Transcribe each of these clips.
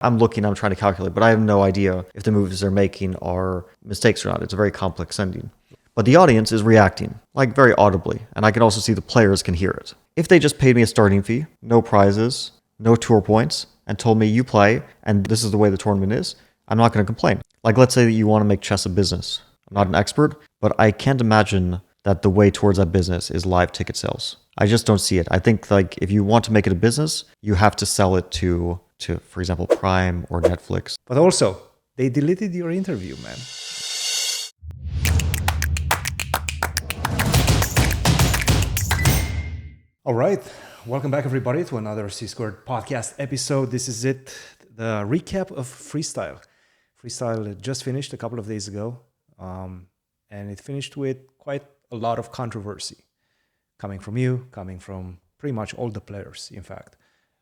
I'm trying to calculate, but I have no idea if the moves they're making are mistakes or not. It's a very complex ending. But the audience is reacting, like very audibly, and I can also see the players can hear it. If they just paid me a starting fee, no prizes, no tour points, and told me you play, and this is the way the tournament is, I'm not going to complain. Like, let's say that you want to make chess a business. I'm not an expert, but I can't imagine that the way towards that business is live ticket sales. I just don't see it. I think, like, if you want to make it a business, you have to sell it to for example, Prime or Netflix. But also, they deleted your interview, man. All right. Welcome back, everybody, to another C-Squared podcast episode. This is it, the recap of Freestyle. Freestyle just finished a couple of days ago, and it finished with quite a lot of controversy coming from you, coming from pretty much all the players, in fact.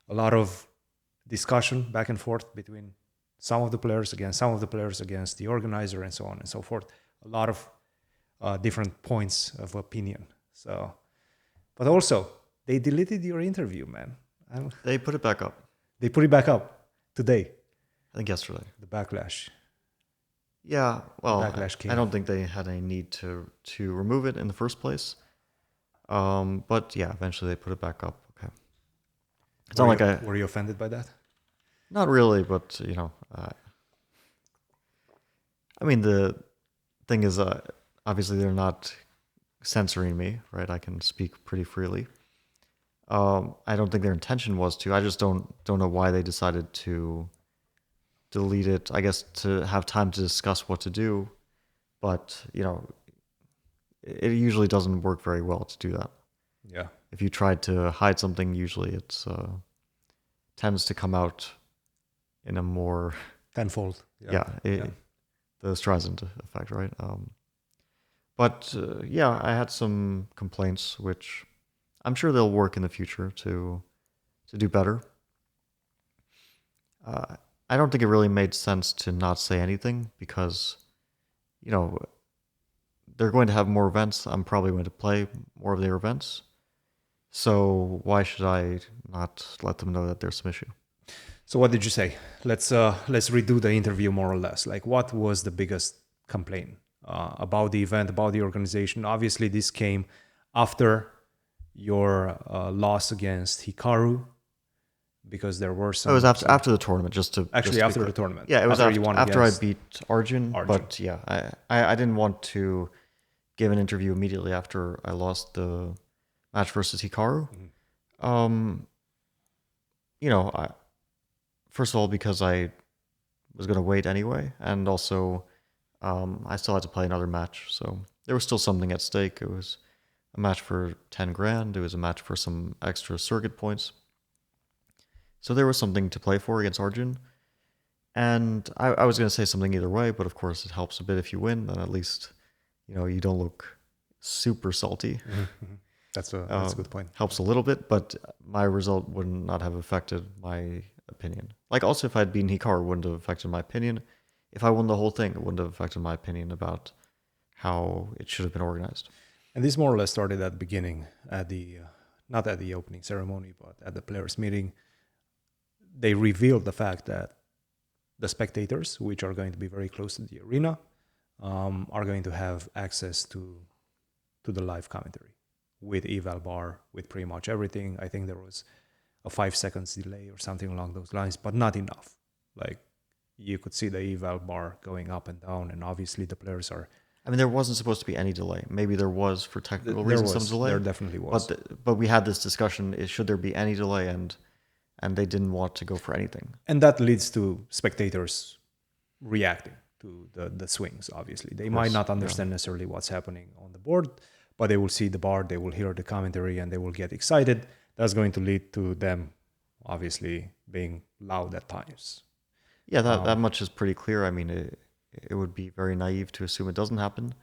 A lot of discussion back and forth between some of the players against the organizer, and so on and so forth. A lot of different points of opinion. So, but also, they deleted your interview, man. They put it back up. They put it back up today. I think yesterday. The backlash. Yeah, well, backlash came. I don't think they had any need to remove it in the first place. But yeah, eventually they put it back up. Okay. It's not like were you offended by that? Not really, but you know, I mean, the thing is, obviously they're not censoring me, right? I can speak pretty freely. I don't think their intention was to. I just don't know why they decided to delete it. I guess to have time to discuss what to do, but you know, it usually doesn't work very well to do that. Yeah. If you try to hide something, usually it tends to come out in a more tenfold. The Streisand effect, right? But yeah, I had some complaints, which I'm sure they'll work in the future to do better. I don't think it really made sense to not say anything because, you know, they're going to have more events. I'm probably going to play more of their events. So why should I not let them know that there's some issue? So what did you say? Let's redo the interview more or less. Like, what was the biggest complaint about the event, about the organization? Obviously, this came after your loss against Hikaru, because there were some. It was after the tournament, after the tournament. Yeah, it was after I beat Arjun. But yeah, I didn't want to give an interview immediately after I lost the match versus Hikaru. Mm-hmm. You know, first of all, because I was going to wait anyway, and also I still had to play another match, so there was still something at stake. It was a match for 10 grand. It was a match for some extra circuit points. So there was something to play for against Arjun. And I was going to say something either way, but of course it helps a bit if you win, then at least, you know, you don't look super salty. Mm-hmm. That's a good point. Helps a little bit, but my result would not have affected my opinion. Like, also, if I'd beaten Hikaru, it wouldn't have affected my opinion. If I won the whole thing, it wouldn't have affected my opinion about how it should have been organized. And this more or less started at the beginning, at the not at the opening ceremony, but at the players' meeting. They revealed the fact that the spectators, which are going to be very close to the arena, are going to have access to the live commentary with eval bar, with pretty much everything. I think there was a 5 seconds delay or something along those lines, but not enough. Like, you could see the eval bar going up and down, and obviously the players are. I mean, there wasn't supposed to be any delay. Maybe there was for technical reasons some delay. There definitely was. But we had this discussion: should there be any delay? And they didn't want to go for anything. And that leads to spectators reacting to the swings. Obviously, they might not understand necessarily what's happening on the board, but they will see the bar, they will hear the commentary, and they will get excited. That's going to lead to them, obviously, being loud at times. Yeah, that much is pretty clear. I mean, it would be very naive to assume it doesn't happen.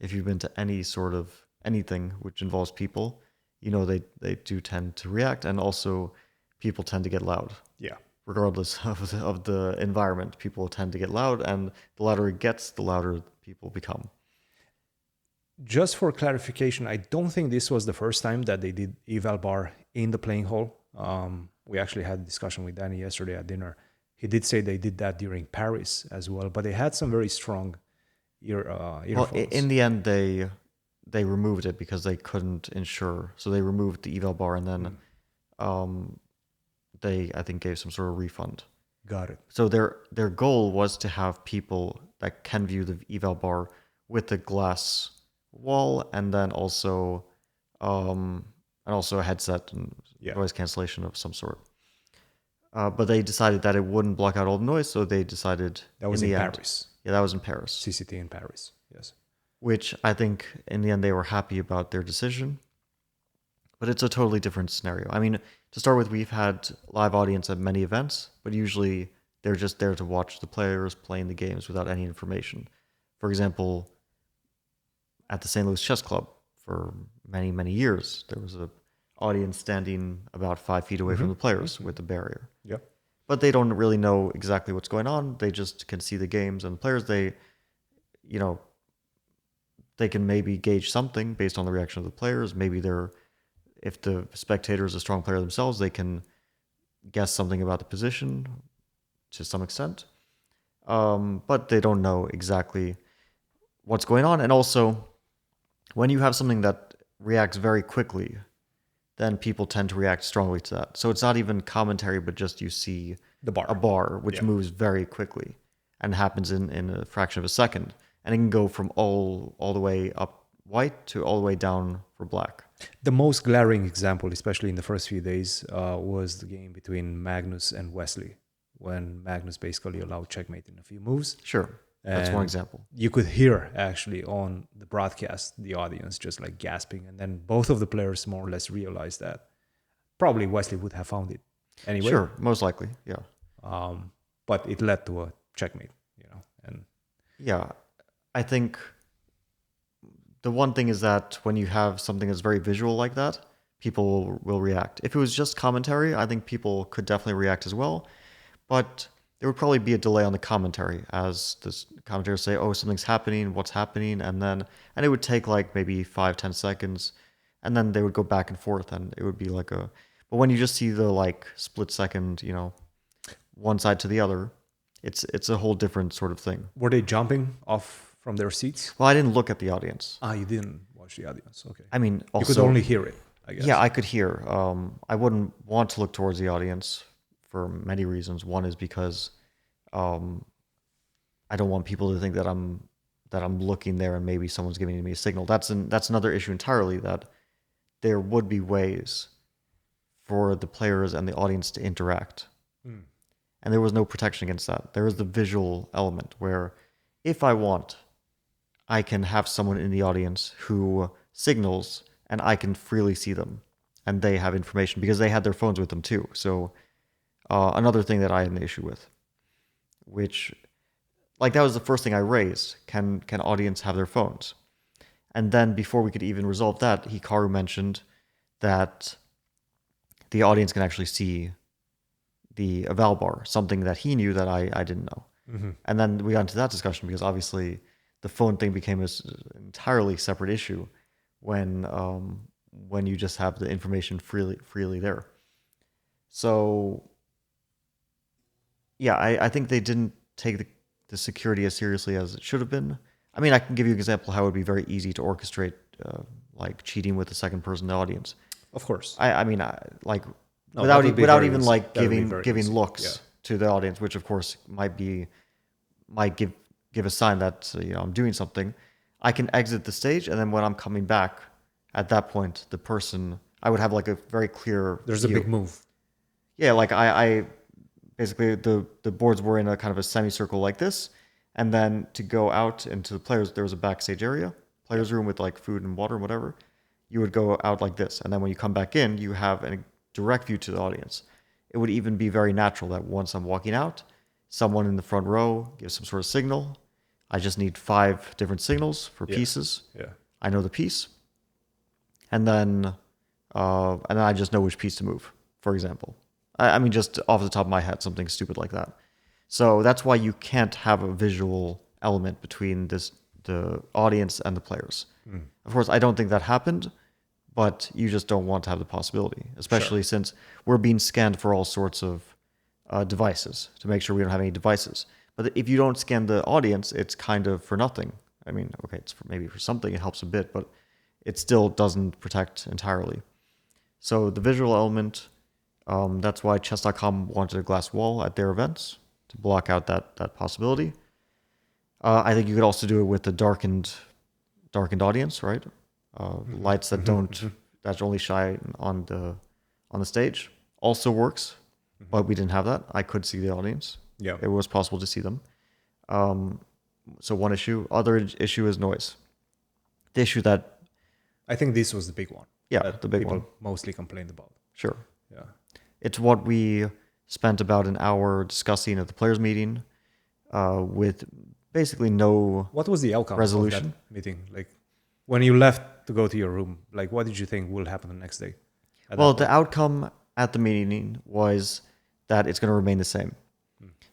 If you've been to any sort of anything which involves people, you know they do tend to react, and also people tend to get loud. Yeah. Regardless of the environment, people tend to get loud, and the louder it gets, the louder people become. Just for clarification, I don't think this was the first time that they did eval bar in the playing hall. We actually had a discussion with Danny yesterday at dinner. He did say they did that during Paris as well, but they had some very strong earphones. Well, in the end, they removed it because they couldn't ensure. So they removed the eval bar, and then they, I think, gave some sort of refund. Got it. So their goal was to have people that can view the eval bar with the glass wall, and then also a headset and noise cancellation of some sort. But they decided that it wouldn't block out all the noise, so they decided that was in in Paris. Paris. Yeah, that was in Paris. CCT in Paris. Yes. Which I think in the end they were happy about their decision. But it's a totally different scenario. I mean, to start with, we've had live audience at many events, but usually they're just there to watch the players playing the games without any information. For example, at the St. Louis Chess Club, for many, many years, there was an audience standing about 5 feet away from the players with the barrier. Yeah. But they don't really know exactly what's going on. They just can see the games, and the players, they can maybe gauge something based on the reaction of the players. Maybe if the spectator is a strong player themselves, they can guess something about the position to some extent. But they don't know exactly what's going on. And also, when you have something that reacts very quickly, then people tend to react strongly to that. So it's not even commentary, but just you see a bar which moves very quickly and happens in a fraction of a second. And it can go from all the way up white to all the way down for black. The most glaring example, especially in the first few days, was the game between Magnus and Wesley, when Magnus basically allowed checkmate in a few moves. Sure. That's one example. You could hear actually on the broadcast the audience just like gasping, and then both of the players more or less realized that probably Wesley would have found it anyway. Sure, most likely, yeah. But it led to a checkmate, and yeah, I think the one thing is that when you have something that's very visual like that, people will react. If it was just commentary, I think people could definitely react as well, but there would probably be a delay on the commentary as the commentators say, oh, something's happening, what's happening? And it would take like maybe 5-10 seconds, and then they would go back and forth, and it would be like but when you just see the like split second, one side to the other, it's a whole different sort of thing. Were they jumping off from their seats? Well, I didn't look at the audience. You didn't watch the audience. Okay. I mean, also, you could only hear it, I guess. Yeah, I could hear. I wouldn't want to look towards the audience for many reasons. One is because I don't want people to think that I'm looking there and maybe someone's giving me a signal. That's another issue entirely, that there would be ways for the players and the audience to interact. And there was no protection against that. There is the visual element where if I want, I can have someone in the audience who signals and I can freely see them, and they have information because they had their phones with them too. So another thing that I had an issue with, which like that was the first thing I raised. Can audience have their phones? And then before we could even resolve that, Hikaru mentioned that the audience can actually see the eval bar, something that he knew that I didn't know. And then we got into that discussion because obviously the phone thing became an entirely separate issue when you just have the information freely there. So yeah, I think they didn't take the security as seriously as it should have been. I mean, I can give you an example how it would be very easy to orchestrate like cheating with the second person in the audience. Of course. I mean, without even like giving looks to the audience, which of course might give a sign that I'm doing something. I can exit the stage, and then when I'm coming back, at that point, the person, I would have like a very clear There's view. a big move. Yeah, like I basically the boards were in a kind of a semicircle like this, and then to go out into the players, there was a backstage area, players room with like food and water and whatever. You would go out like this, and then when you come back in, you have a direct view to the audience. It would even be very natural that once I'm walking out, someone in the front row gives some sort of signal. I just need 5 different signals for pieces. Yeah. I know the piece, and then I just know which piece to move. For example, I mean, just off the top of my head, something stupid like that. So that's why you can't have a visual element between the audience and the players. Of course, I don't think that happened, but you just don't want to have the possibility, especially since we're being scanned for all sorts of devices to make sure we don't have any devices. But if you don't scan the audience, it's kind of for nothing. I mean, okay, it's maybe for something, it helps a bit, but it still doesn't protect entirely. So the visual element, that's why chess.com wanted a glass wall at their events to block out that possibility. I think you could also do it with the darkened audience, right? Lights that that only shine on the stage also works, but we didn't have that. I could see the audience. Yeah, it was possible to see them. So one issue. Other issue is noise. The issue that I think this was the big one. Yeah, the big people one. Mostly complained about. Sure. Yeah. It's what we spent about an hour discussing at the players' meeting, with basically no. What was the outcome resolution of that meeting? Like, when you left to go to your room, like, what did you think will happen the next day? Well, the outcome at the meeting was that it's going to remain the same,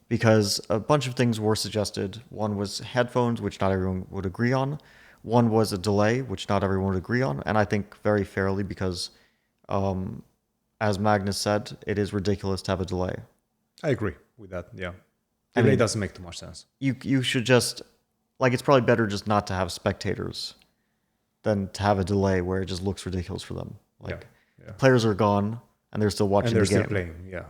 because a bunch of things were suggested. One was headphones, which not everyone would agree on. One was a delay, which not everyone would agree on, and I think very fairly, because, as Magnus said, it is ridiculous to have a delay. I agree with that. Yeah, delay doesn't make too much sense. You should just, like, it's probably better just not to have spectators than to have a delay where it just looks ridiculous for them. Like, players are gone and they're still watching the game. And they're still playing,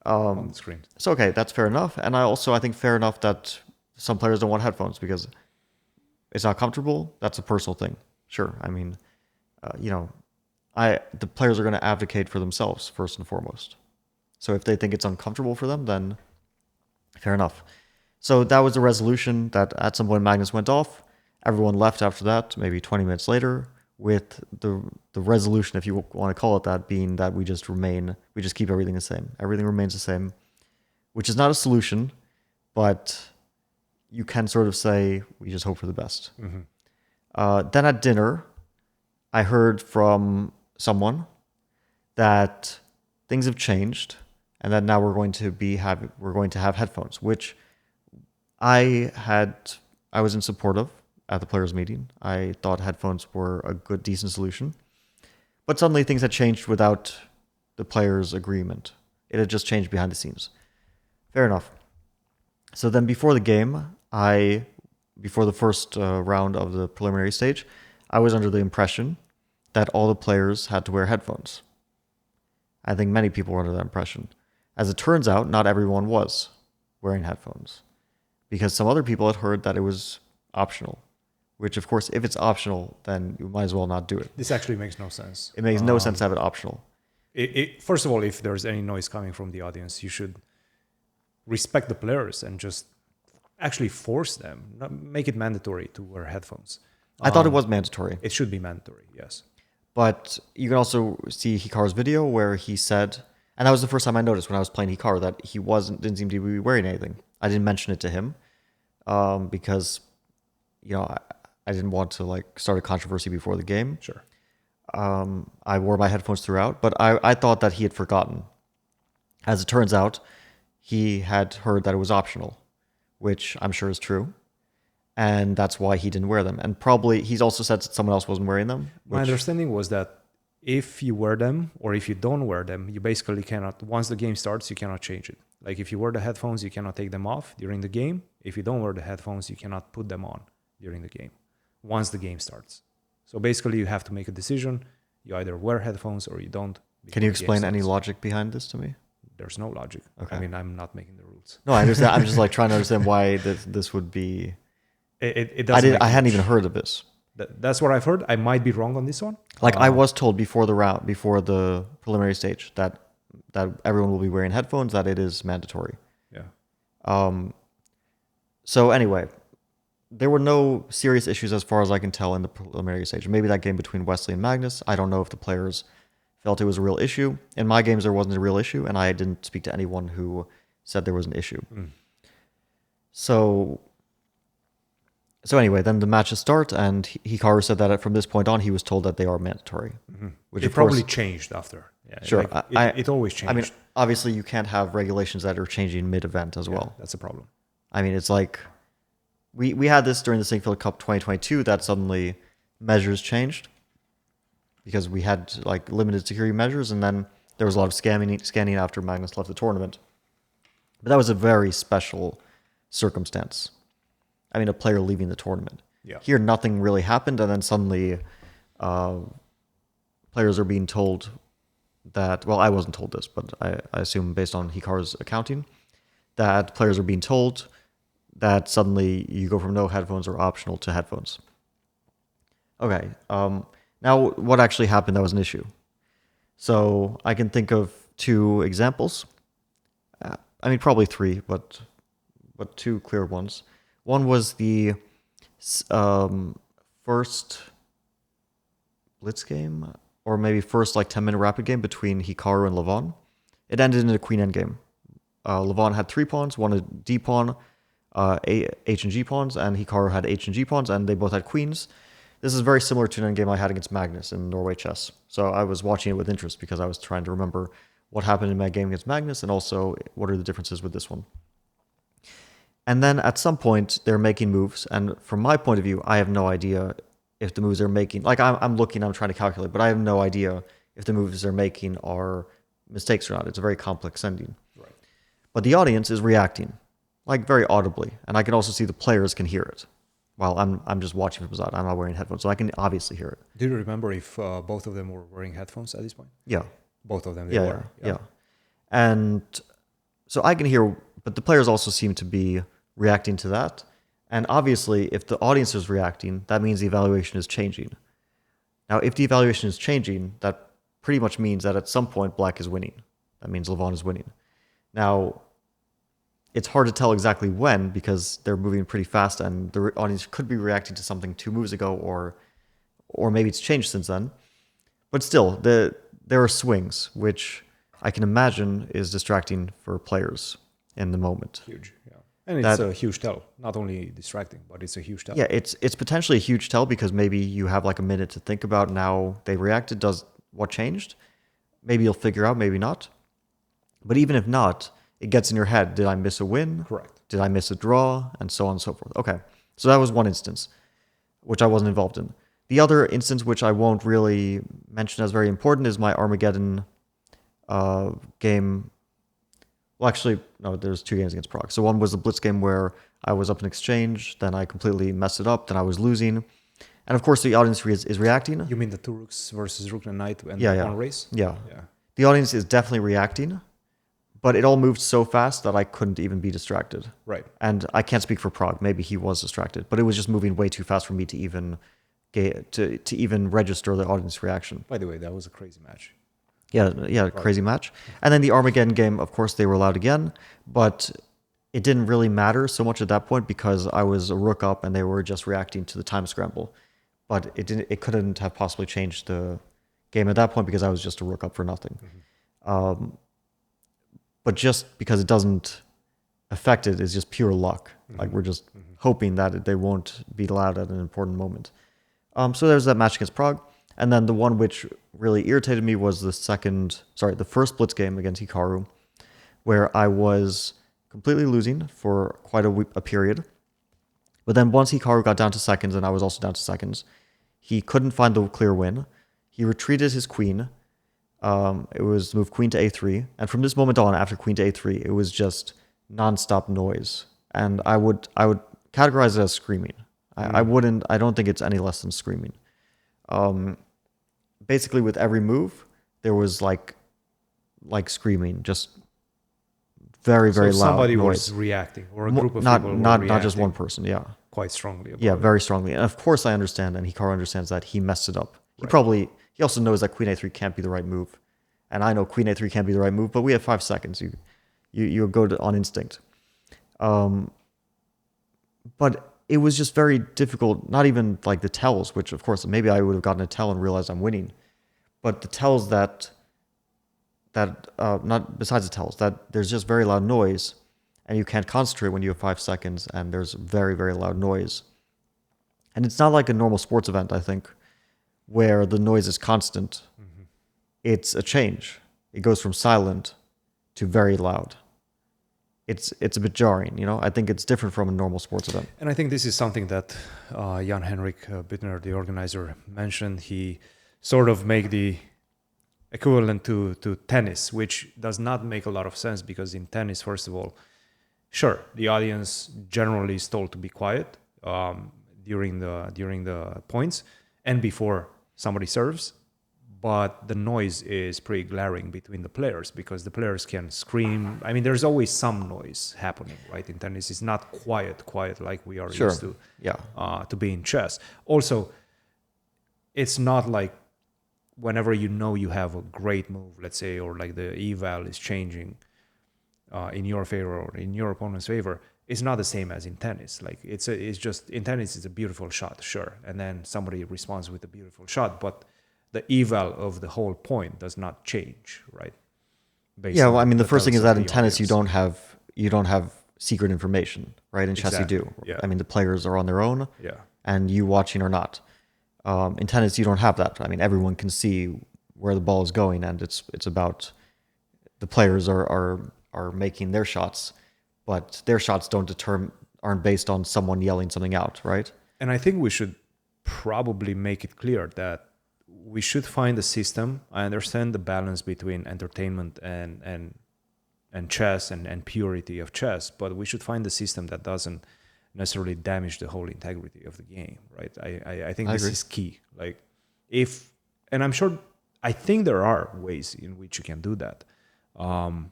on the screen. So, okay, that's fair enough. And I think fair enough that some players don't want headphones because it's not comfortable. That's a personal thing. Sure. I mean, the players are going to advocate for themselves first and foremost. So if they think it's uncomfortable for them, then fair enough. So that was the resolution that at some point Magnus went off. Everyone left after that, maybe 20 minutes later, with the resolution, if you want to call it that, being that we just keep everything the same. Everything remains the same, which is not a solution, but you can sort of say we just hope for the best. Then at dinner, I heard from someone that things have changed and that now we're going to have headphones, which I was in support of at the players' meeting. I thought headphones were a good, decent solution. But suddenly things had changed without the players' agreement. It had just changed behind the scenes. Fair enough. So then before the game, before the first round of the preliminary stage, I was under the impression that all the players had to wear headphones. I think many people were under that impression. As it turns out, not everyone was wearing headphones, because some other people had heard that it was optional, which, of course, if it's optional, then you might as well not do it. This actually makes no sense. It makes no sense to have it optional. First of all, if there's any noise coming from the audience, you should respect the players and just actually force them, not make it mandatory to wear headphones. I thought it was mandatory. It should be mandatory, yes. But you can also see Hikaru's video where he said, and that was the first time I noticed when I was playing Hikaru, that he didn't seem to be wearing anything. I didn't mention it to him because, I didn't want to start a controversy before the game. Sure. I wore my headphones throughout, but I thought that he had forgotten. As it turns out, he had heard that it was optional, which I'm sure is true. And that's why he didn't wear them. And probably he's also said that someone else wasn't wearing them. My understanding was that if you wear them or if you don't wear them, you basically cannot, once the game starts, you cannot change it. Like if you wear the headphones, you cannot take them off during the game. If you don't wear the headphones, you cannot put them on during the game, once the game starts. So basically you have to make a decision. You either wear headphones or you don't. Can you explain any logic behind this to me? There's no logic. Okay. I mean, I'm not making the rules. No, I understand. I'm just trying to understand why this would be... It doesn't. I hadn't even heard of this. That's what I've heard. I might be wrong on this one. I was told before the preliminary stage that everyone will be wearing headphones, that it is mandatory. Yeah. So anyway, there were no serious issues as far as I can tell in the preliminary stage. Maybe that game between Wesley and Magnus, I don't know if the players felt it was a real issue. In my games, there wasn't a real issue, and I didn't speak to anyone who said there was an issue. So anyway, then the matches start, and Hikaru said that from this point on, he was told that they are mandatory. Which it probably changed after. Yeah, sure. It always changed. I mean, obviously, you can't have regulations that are changing mid-event as well. That's a problem. I mean, it's like, we had this during the Sinkfield Cup 2022, that suddenly measures changed because we had limited security measures, and then there was a lot of scanning after Magnus left the tournament. But that was a very special circumstance. I mean, a player leaving the tournament. Yeah. Here, nothing really happened, and then suddenly players are being told that, well, I wasn't told this, but I assume based on Hikaru's accounting, that players are being told that suddenly you go from no headphones or optional to headphones. Okay, now what actually happened that was an issue? So I can think of 2 examples. I mean, probably 3, but 2 clear ones. One was the first blitz game, or maybe first like 10-minute rapid game between Hikaru and Levon. It ended in a queen endgame. Levon had 3 pawns, one a D pawn, H and G pawns, and Hikaru had H and G pawns, and they both had queens. This is very similar to an endgame I had against Magnus in Norway chess. So I was watching it with interest because I was trying to remember what happened in my game against Magnus and also what are the differences with this one. And then at some point, they're making moves, and from my point of view, I have no idea if the moves they're making, like I'm looking, I'm trying to calculate, but I have no idea if the moves they're making are mistakes or not. It's a very complex ending. Right. But the audience is reacting, like very audibly, and I can also see the players can hear it. While I'm just watching from the side, I'm not wearing headphones, so I can obviously hear it. Do you remember if both of them were wearing headphones at this point? Yeah. Both of them, they Yeah, were. yeah. And so I can hear, but the players also seem to be reacting to that. And obviously, if the audience is reacting, that means the evaluation is changing. Now, if the evaluation is changing, that pretty much means that at some point, black is winning. That means Levon is winning. Now, it's hard to tell exactly when because they're moving pretty fast and the audience could be reacting to something 2 moves ago or maybe it's changed since then. But still, there are swings, which I can imagine is distracting for players in the moment. Huge, yeah. And it's a huge tell. Not only distracting, but it's a huge tell. Yeah, it's potentially a huge tell because maybe you have like a minute to think about now they reacted, does what changed? Maybe you'll figure out, maybe not. But even if not, it gets in your head, did I miss a win? Correct. Did I miss a draw? And so on and so forth. Okay, so that was one instance, which I wasn't involved in. The other instance, which I won't really mention as very important, is my Armageddon game. Well, actually, no, there's 2 games against Prague. So one was the Blitz game where I was up in exchange, then I completely messed it up, then I was losing. And of course, the audience is reacting. You mean the 2 rooks versus rook and knight and one race? Yeah. The audience is definitely reacting, but it all moved so fast that I couldn't even be distracted. Right. And I can't speak for Prague. Maybe he was distracted, but it was just moving way too fast for me to even even register the audience reaction. By the way, that was a crazy match. Yeah, crazy match. And then the Armageddon game, of course, they were allowed again, but it didn't really matter so much at that point because I was a rook up and they were just reacting to the time scramble. But it couldn't have possibly changed the game at that point because I was just a rook up for nothing. Mm-hmm. But just because it doesn't affect it is just pure luck. Mm-hmm. Like we're just hoping that they won't be allowed at an important moment. So there's that match against Prague. And then the one which really irritated me was the first Blitz game against Hikaru, where I was completely losing for quite a period. But then once Hikaru got down to seconds, and I was also down to seconds, he couldn't find the clear win. He retreated his queen. It was move queen to a3. And from this moment on, after queen to a3, it was just nonstop noise. And I would categorize it as screaming. I don't think it's any less than screaming. Basically with every move, there was like screaming, just very, very loud somebody noise. Was reacting, or a group of people not just one person, yeah. Quite strongly. Very strongly. And of course I understand, and Hikaru understands that he messed it up. He also knows that queen a3 can't be the right move. And I know queen a3 can't be the right move, but we have 5 seconds. You go on instinct. But it was just very difficult, not even like the tells, which of course maybe I would have gotten a tell and realized I'm winning. But the tells that not besides the tells, that there's just very loud noise and you can't concentrate when you have 5 seconds and there's very, very loud noise. And it's not like a normal sports event, I think, where the noise is constant. Mm-hmm. It's a change. It goes from silent to very loud. It's a bit jarring, you know? I think it's different from a normal sports event. And I think this is something that Jan-Henrik Bittner, the organizer, mentioned. He sort of make the equivalent to tennis, which does not make a lot of sense because in tennis, first of all, Sure, the audience generally is told to be quiet during the points and before somebody serves, but the noise is pretty glaring between the players because the players can scream. I mean, there's always some noise happening, right? In tennis, it's not quiet like we are used to. To be in chess. Also, it's not like whenever you have a great move, let's say, or like the eval is changing in your favor or in your opponent's favor, it's not the same as in tennis. Like it's just in tennis, it's a beautiful shot, sure, and then somebody responds with a beautiful shot, but the eval of the whole point does not change, right? Well, I mean, the first thing is that in tennis you don't have secret information, right? In chess you do. Yeah. I mean, the players are on their own, Yeah. and you watching or not. In tennis you don't have that. I mean, everyone can see where the ball is going, and it's about the players are making their shots, but their shots aren't based on someone yelling something out, right? And I think we should probably make it clear that we should find a system. I understand the balance between entertainment and chess and purity of chess, but we should find a system that doesn't necessarily damage the whole integrity of the game, right? I think this is key. Like and I'm sure, I think there are ways in which you can do that. And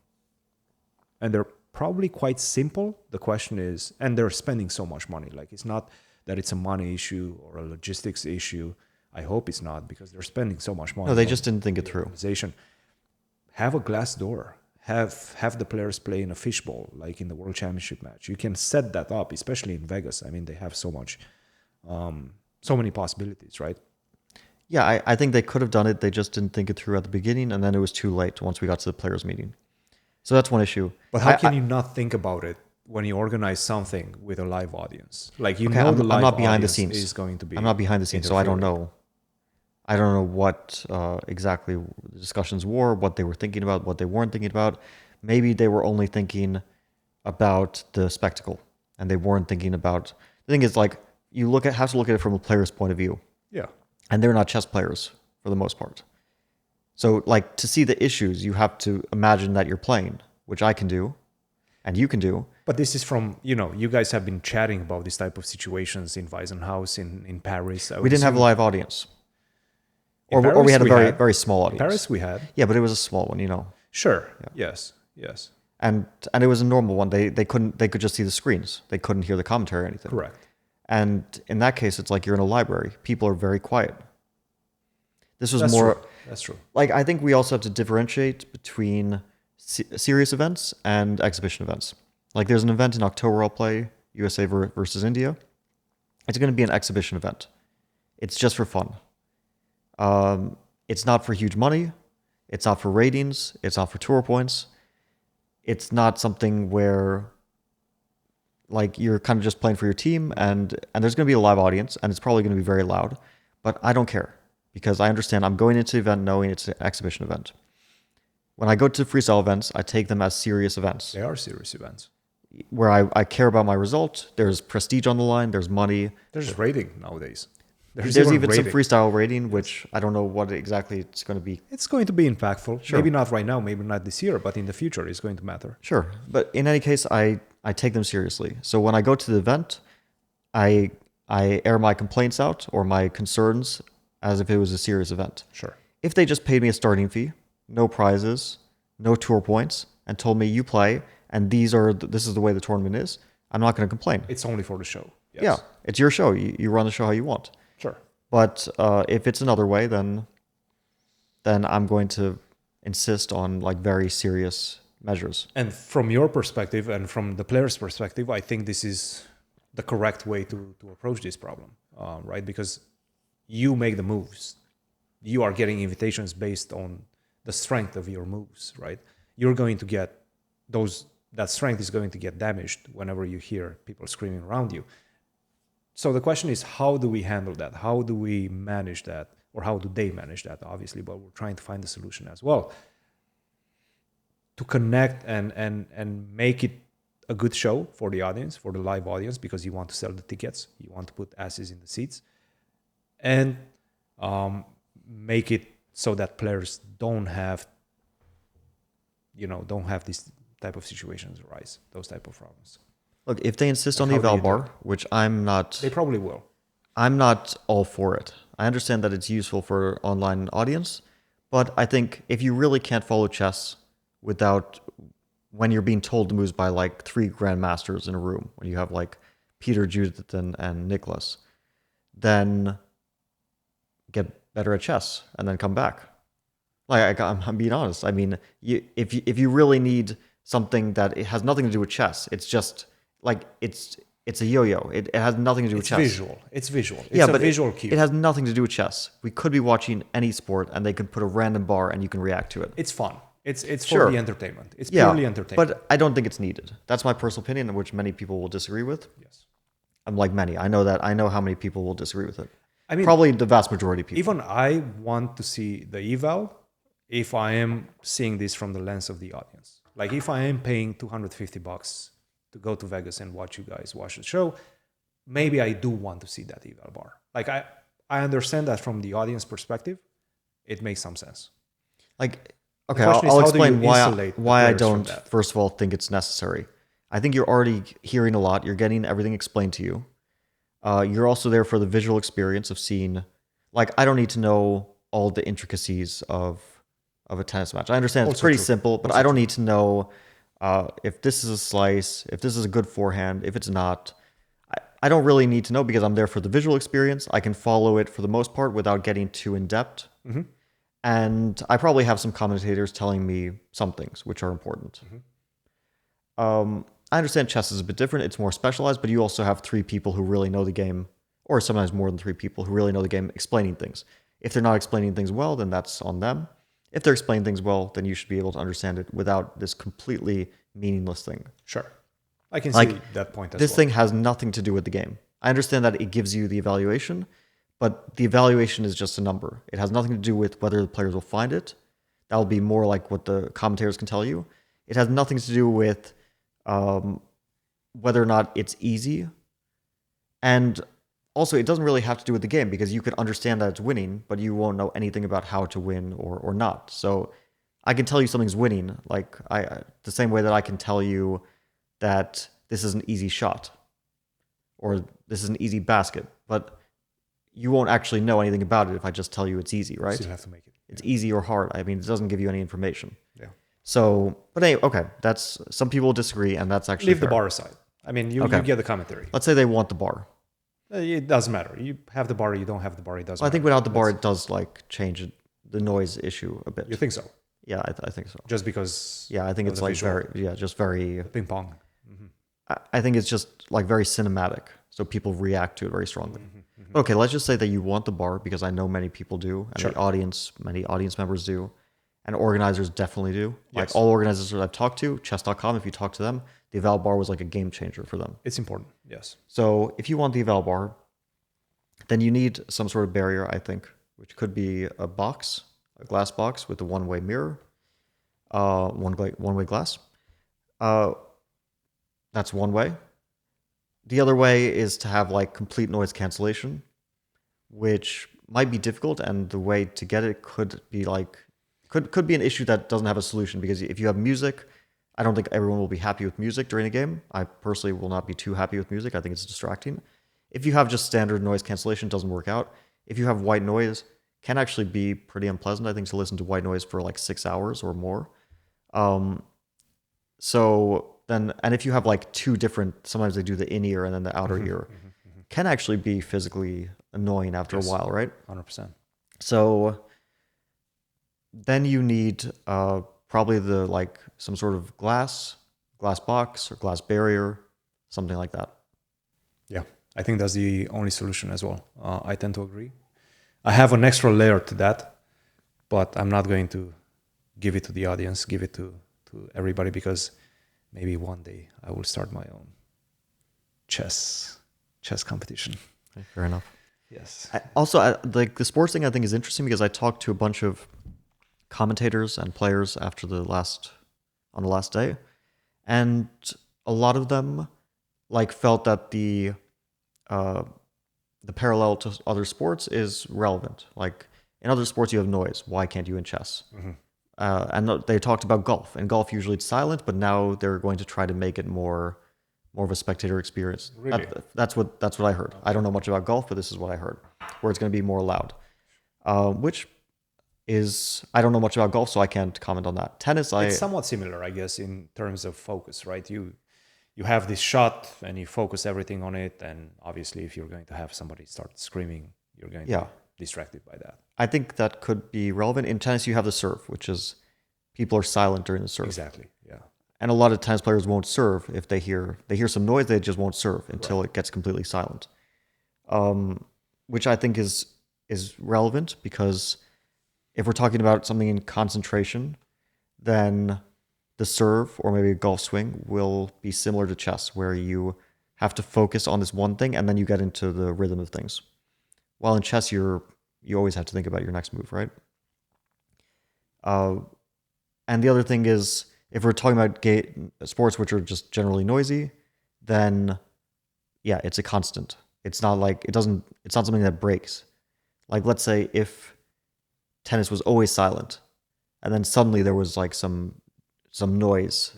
they're probably quite simple. The question is, and they're spending so much money. Like it's not that it's a money issue or a logistics issue. I hope it's not, because they're spending so much money. No, they just didn't think it through. Have a glass door. Have the players play in a fishbowl, like in the World Championship match. You can set that up, especially in Vegas. I mean, they have so many possibilities, right? Yeah, I think they could have done it. They just didn't think it through at the beginning, and then it was too late once we got to the players' meeting. So that's one issue. But how can you not think about it when you organize something with a live audience? Like the live I'm not behind the scenes. Is going to be. I'm not behind the scenes, so I don't know. I don't know what exactly the discussions were, what they were thinking about, what they weren't thinking about. Maybe they were only thinking about the spectacle, and they weren't thinking about. The thing is, like, have to look at it from a player's point of view. Yeah. And they're not chess players for the most part. So, like, to see the issues, you have to imagine that you're playing, which I can do, and you can do. But this is from, you guys have been chatting about this type of situations in Weissenhaus, in Paris. We didn't have a live audience. Or we had a very, very small audience. In Paris we had. Yeah, but it was a small one, Sure. Yeah. Yes. And it was a normal one. They could just see the screens. They couldn't hear the commentary or anything. Correct. And in that case, it's like you're in a library. People are very quiet. This was That's true. Like, I think we also have to differentiate between serious events and exhibition events. Like, there's an event in October I'll play, USA versus India. It's going to be an exhibition event. It's just for fun. It's not for huge money. It's not for ratings. It's not for tour points. It's not something where, like, you're kind of just playing for your team, and there's going to be a live audience, and it's probably going to be very loud. But I don't care, because I understand I'm going into the event knowing it's an exhibition event. When I go to freestyle events, I take them as serious events. They are serious events. Where I care about my result. There's prestige on the line. There's money. There's rating nowadays. There's even some freestyle rating, which I don't know what exactly it's going to be. It's going to be impactful. Sure. Maybe not right now, maybe not this year, but in the future it's going to matter. Sure. But in any case, I take them seriously. So when I go to the event, I air my complaints out or my concerns as if it was a serious event. Sure. If they just paid me a starting fee, no prizes, no tour points, and told me you play, and this is the way the tournament is, I'm not going to complain. It's only for the show. Yes. Yeah, it's your show. You run the show how you want. Sure. But if it's another way, then I'm going to insist on, like, very serious measures. And from your perspective and from the player's perspective, I think this is the correct way to approach this problem, right? Because you make the moves. You are getting invitations based on the strength of your moves, right? You're going to get that strength is going to get damaged whenever you hear people screaming around you. So the question is, how do we handle that? How do we manage that? Or how do they manage that, obviously, but we're trying to find the solution as well. To connect and make it a good show for the audience, for the live audience, because you want to sell the tickets, you want to put asses in the seats, and make it so that players don't have this type of situations arise, those type of problems. Look, if they insist on the eval bar, which they probably will. I'm not all for it. I understand that it's useful for online audience, but I think if you really can't follow chess without when you're being told the moves by like 3 grandmasters in a room, when you have like Peter, Judith, and Nicholas, then get better at chess and then come back. Like I'm being honest. I mean, if you really need something that it has nothing to do with chess, it's just like it's a yo-yo. It has nothing to do with chess. It's visual. It's yeah, a but visual cue. It has nothing to do with chess. We could be watching any sport and they could put a random bar and you can react to it. It's fun. It's sure. for the entertainment. It's purely entertainment. But I don't think it's needed. That's my personal opinion, which many people will disagree with. Yes. I'm like many. I know how many people will disagree with it. I mean, probably the vast majority of people. Even I want to see the eval if I am seeing this from the lens of the audience. Like if I am paying $250 to go to Vegas and watch you guys watch the show, maybe I do want to see that eval bar. Like I understand that from the audience perspective, it makes some sense. Like, okay, I'll explain why I don't, first of all, think it's necessary. I think you're already hearing a lot. You're getting everything explained to you. You're also there for the visual experience of seeing, like, I don't need to know all the intricacies of a tennis match. I understand it's pretty simple, but I don't need to know if this is a slice, if this is a good forehand, if it's not. I don't really need to know because I'm there for the visual experience. I can follow it for the most part without getting too in depth. Mm-hmm. And I probably have some commentators telling me some things which are important. Mm-hmm. I understand chess is a bit different. It's more specialized, but you also have 3 people who really know the game, or sometimes more than 3 people who really know the game explaining things. If they're not explaining things well, then that's on them. If they're explaining things well, then you should be able to understand it without this completely meaningless thing. Sure. I can see that point as well. This thing has nothing to do with the game. I understand that it gives you the evaluation, but the evaluation is just a number. It has nothing to do with whether the players will find it. That will be more like what the commentators can tell you. It has nothing to do with whether or not it's easy. And also, it doesn't really have to do with the game because you could understand that it's winning, but you won't know anything about how to win or not. So I can tell you something's winning, like the same way that I can tell you that this is an easy shot or this is an easy basket, but you won't actually know anything about it if I just tell you it's easy, right? So you have to make it. It's easy or hard. I mean, it doesn't give you any information. Yeah. So, but anyway, okay, that's, some people disagree, and that's actually leave fair. The bar aside. I mean, you get the commentary. Let's say they want the bar. It doesn't matter. You have the bar, you don't have the bar, it doesn't matter. I think without the bar, it does like change the noise issue a bit. You think so? Yeah, I think so. Just because... Yeah, I think it's like just very... Ping pong. Mm-hmm. I think it's just like very cinematic, so people react to it very strongly. Mm-hmm. Okay, let's just say that you want the bar, because I know many people do, and many audience members do, and organizers definitely do. Like all organizers that I've talked to, chess.com, if you talk to them, the eval bar was like a game changer for them. It's important, yes. So if you want the eval bar, then you need some sort of barrier, I think, which could be a box, a glass box with a one-way mirror, one-way glass. That's one way. The other way is to have like complete noise cancellation, which might be difficult, and the way to get it could be like could be an issue that doesn't have a solution, because if you have music, I don't think everyone will be happy with music during a game. I personally will not be too happy with music. I think it's distracting. If you have just standard noise cancellation, it doesn't work out. If you have white noise, can actually be pretty unpleasant, I think, to listen to white noise for like 6 hours or more. So then, and if you have like 2 different, sometimes they do the in-ear and then the outer ear, can actually be physically annoying after a while, right? 100%. So then you need probably the like some sort of glass box or glass barrier, something like that. Yeah, I think that's the only solution as well. I tend to agree. I have an extra layer to that, but I'm not going to give it to the audience, give it to everybody, because maybe one day I will start my own chess competition. Okay, fair enough. Yes. Like the sports thing I think is interesting, because I talked to a bunch of commentators and players after on the last day, and a lot of them like felt that the parallel to other sports is relevant. Like in other sports you have noise, why can't you in chess? And they talked about golf. And golf usually it's silent, but now they're going to try to make it more of a spectator experience. Really? That's what I heard. I don't know much about golf, but this is what I heard, where it's going to be more loud. Which is, I don't know much about golf, so I can't comment on that. Tennis, it's somewhat similar, I guess, in terms of focus, right? You have this shot and you focus everything on it, and obviously if you're going to have somebody start screaming, you're going to be distracted by that. I think that could be relevant. In tennis, you have the serve, which is people are silent during the serve. Exactly, yeah. And a lot of tennis players won't serve if they hear some noise. They just won't serve until it gets completely silent, which I think is relevant, because if we're talking about something in concentration, then the serve or maybe a golf swing will be similar to chess, where you have to focus on this one thing and then you get into the rhythm of things. While in chess, you always have to think about your next move, right? And the other thing is, if we're talking about sports which are just generally noisy, then yeah, it's a constant. It's not like it's not something that breaks. Like, let's say if tennis was always silent and then suddenly there was like some noise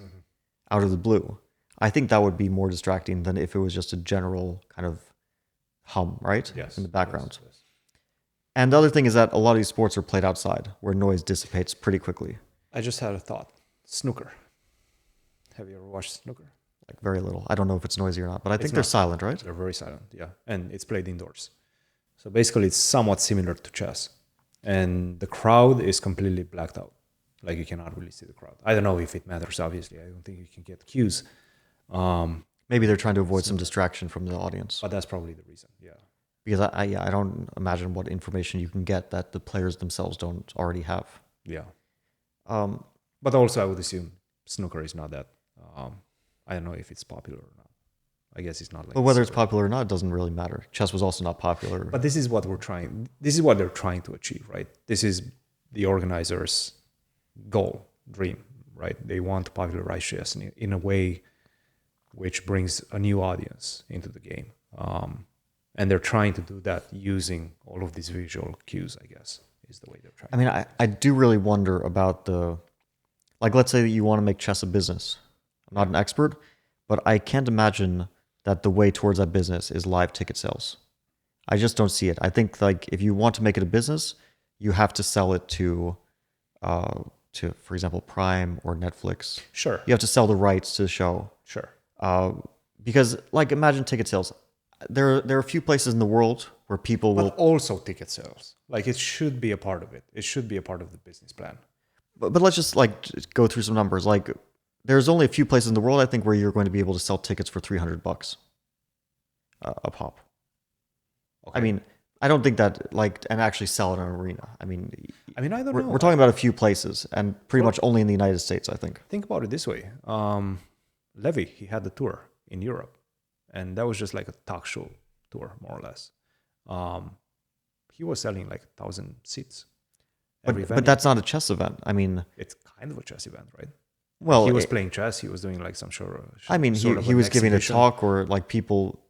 out of the blue, I think that would be more distracting than if it was just a general kind of hum, right? Yes. In the background. Yes. And the other thing is that a lot of these sports are played outside, where noise dissipates pretty quickly. I just had a thought. Snooker. Have you ever watched snooker? Like, very little. I don't know if it's noisy or not, but I think they're silent, right? They're very silent, yeah. And it's played indoors. So basically it's somewhat similar to chess. And the crowd is completely blacked out. Like, you cannot really see the crowd. I don't know if it matters, obviously. I don't think you can get cues. Maybe they're trying to avoid some distraction from the audience. But that's probably the reason, yeah. Because I don't imagine what information you can get that the players themselves don't already have. Yeah. But also I would assume snooker is not that, I don't know if it's popular or not. I guess it's not like. But whether it's popular or not, it doesn't really matter. Chess was also not popular. But this is what they're trying to achieve, right? This is the organizers' goal, dream, right? They want to popularize chess in a way which brings a new audience into the game. And they're trying to do that using all of these visual cues, I guess, is the way they're trying. I mean, I do really wonder about like, let's say that you want to make chess a business. I'm not an expert, but I can't imagine that the way towards that business is live ticket sales. I just don't see it. I think, like, if you want to make it a business, you have to sell it to, for example, Prime or Netflix. Sure. You have to sell the rights to the show. Sure. Because, like, imagine ticket sales. There are a few places in the world where people will... But also ticket sales. Like, it should be a part of it. It should be a part of the business plan. But let's just, like, go through some numbers. Like, there's only a few places in the world, I think, where you're going to be able to sell tickets for $300 a pop. Okay. I mean, I don't think that, like, and actually sell it in an arena. I mean, I don't know. We're talking about a few places, and pretty much only in the United States, I think. Think about it this way. Levy, he had the tour in Europe, and that was just like a talk show tour, more or less. He was selling like 1,000 seats. But that's not a chess event. I mean, it's kind of a chess event, right? Well, he was playing chess. He was doing like some I mean, he was giving a talk, or like people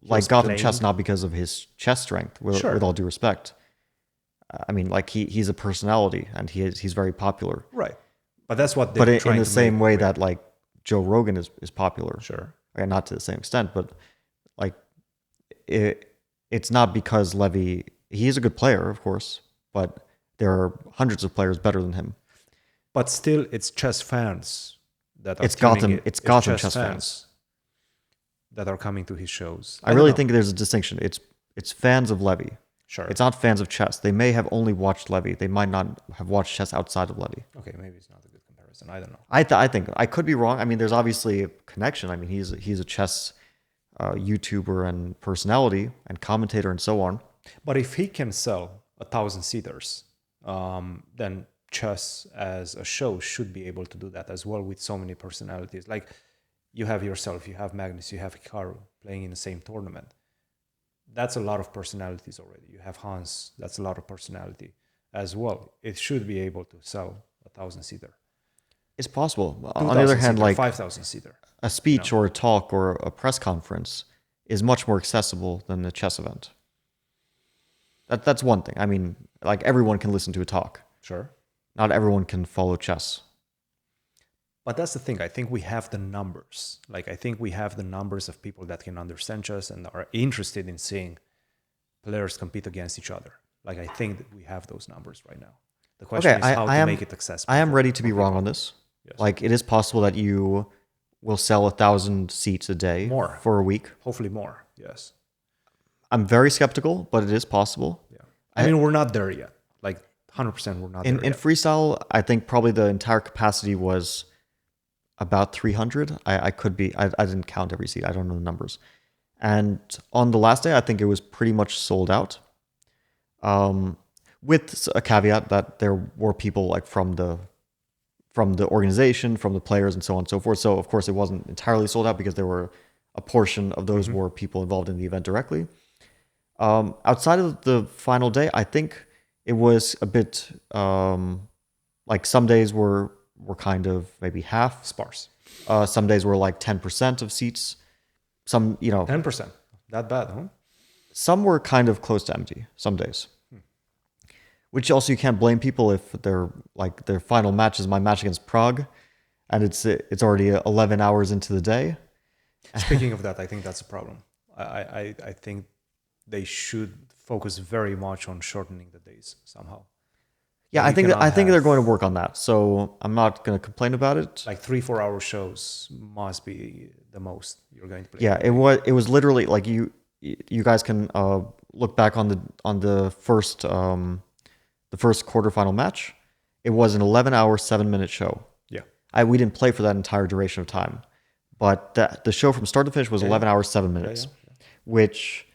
like got him chess not because of his chess strength, with all due respect. I mean, like, he's a personality and he's very popular, right? But that's what. But in the same way that, like, Joe Rogan is popular, sure, and not to the same extent, but like it's not because Levy. He is a good player, of course, but there are hundreds of players better than him. But still, it's chess fans that are It's Gotham chess fans that are coming to his shows. I really think there's a distinction. It's fans of Levy. Sure. It's not fans of chess. They may have only watched Levy. They might not have watched chess outside of Levy. Okay, maybe it's not a good comparison. I don't know. I think I could be wrong. I mean, there's obviously a connection. I mean, he's a chess YouTuber and personality and commentator and so on. But if he can sell 1,000 seaters, then chess as a show should be able to do that as well, with so many personalities. Like, you have yourself, you have Magnus, you have Hikaru playing in the same tournament. That's a lot of personalities already. You have Hans, that's a lot of personality as well. It should be able to sell 1,000 seater. It's possible. On the other hand, like 5,000 seater, a speech or a talk or a press conference is much more accessible than a chess event. That's one thing. I mean, like, everyone can listen to a talk. Sure. not everyone can follow chess. But that's the thing. I think we have the numbers. Like, I think we have the numbers of people that can understand chess and are interested in seeing players compete against each other. Like, I think that we have those numbers right now. The question is how to make it accessible. I am ready to be wrong on this. Yes. Like, it is possible that you will sell 1,000 seats a day for a week. Hopefully more, yes. I'm very skeptical, but it is possible. Yeah. I mean, we're not there yet. Like, 100% we're not there yet. In Freestyle, I think probably the entire capacity was about 300. I could be, I didn't count every seat. I don't know the numbers. And on the last day, I think it was pretty much sold out. With a caveat that there were people like from the organization, from the players, and so on and so forth. So of course it wasn't entirely sold out because there were a portion of those were people involved in the event directly. Outside of the final day, I think it was a bit like some days were kind of maybe half sparse. Some days were like 10% of seats. Some, 10%. That bad, huh? Some were kind of close to empty some days. Which also you can't blame people if they're like their final match is my match against Prague, and it's already 11 hours into the day. Speaking of that, I think that's a problem. I think they should focus very much on shortening the days somehow. Yeah, I think they're going to work on that. So I'm not going to complain about it. Like 3-4 hour shows must be the most you're going to play. Yeah, it was literally like you guys can look back on the first quarterfinal match. It was an 11-hour, 7-minute show. Yeah, we didn't play for that entire duration of time, but the show from start to finish was 11 hours, 7 minutes, which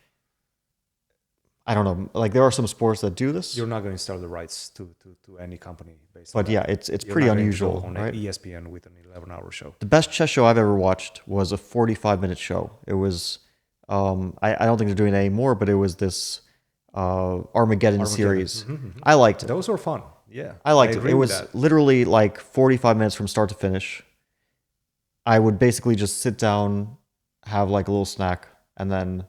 I don't know. Like there are some sports that do this. You're not going to sell the rights to any company based on that. But yeah, it's pretty unusual, on right? ESPN with an 11-hour show. The best chess show I've ever watched was a 45-minute show. It was I don't think they're doing it anymore, but it was this Armageddon series. I liked it. Those were fun. Yeah, I liked it. It was literally like 45 minutes from start to finish. I would basically just sit down, have like a little snack, and then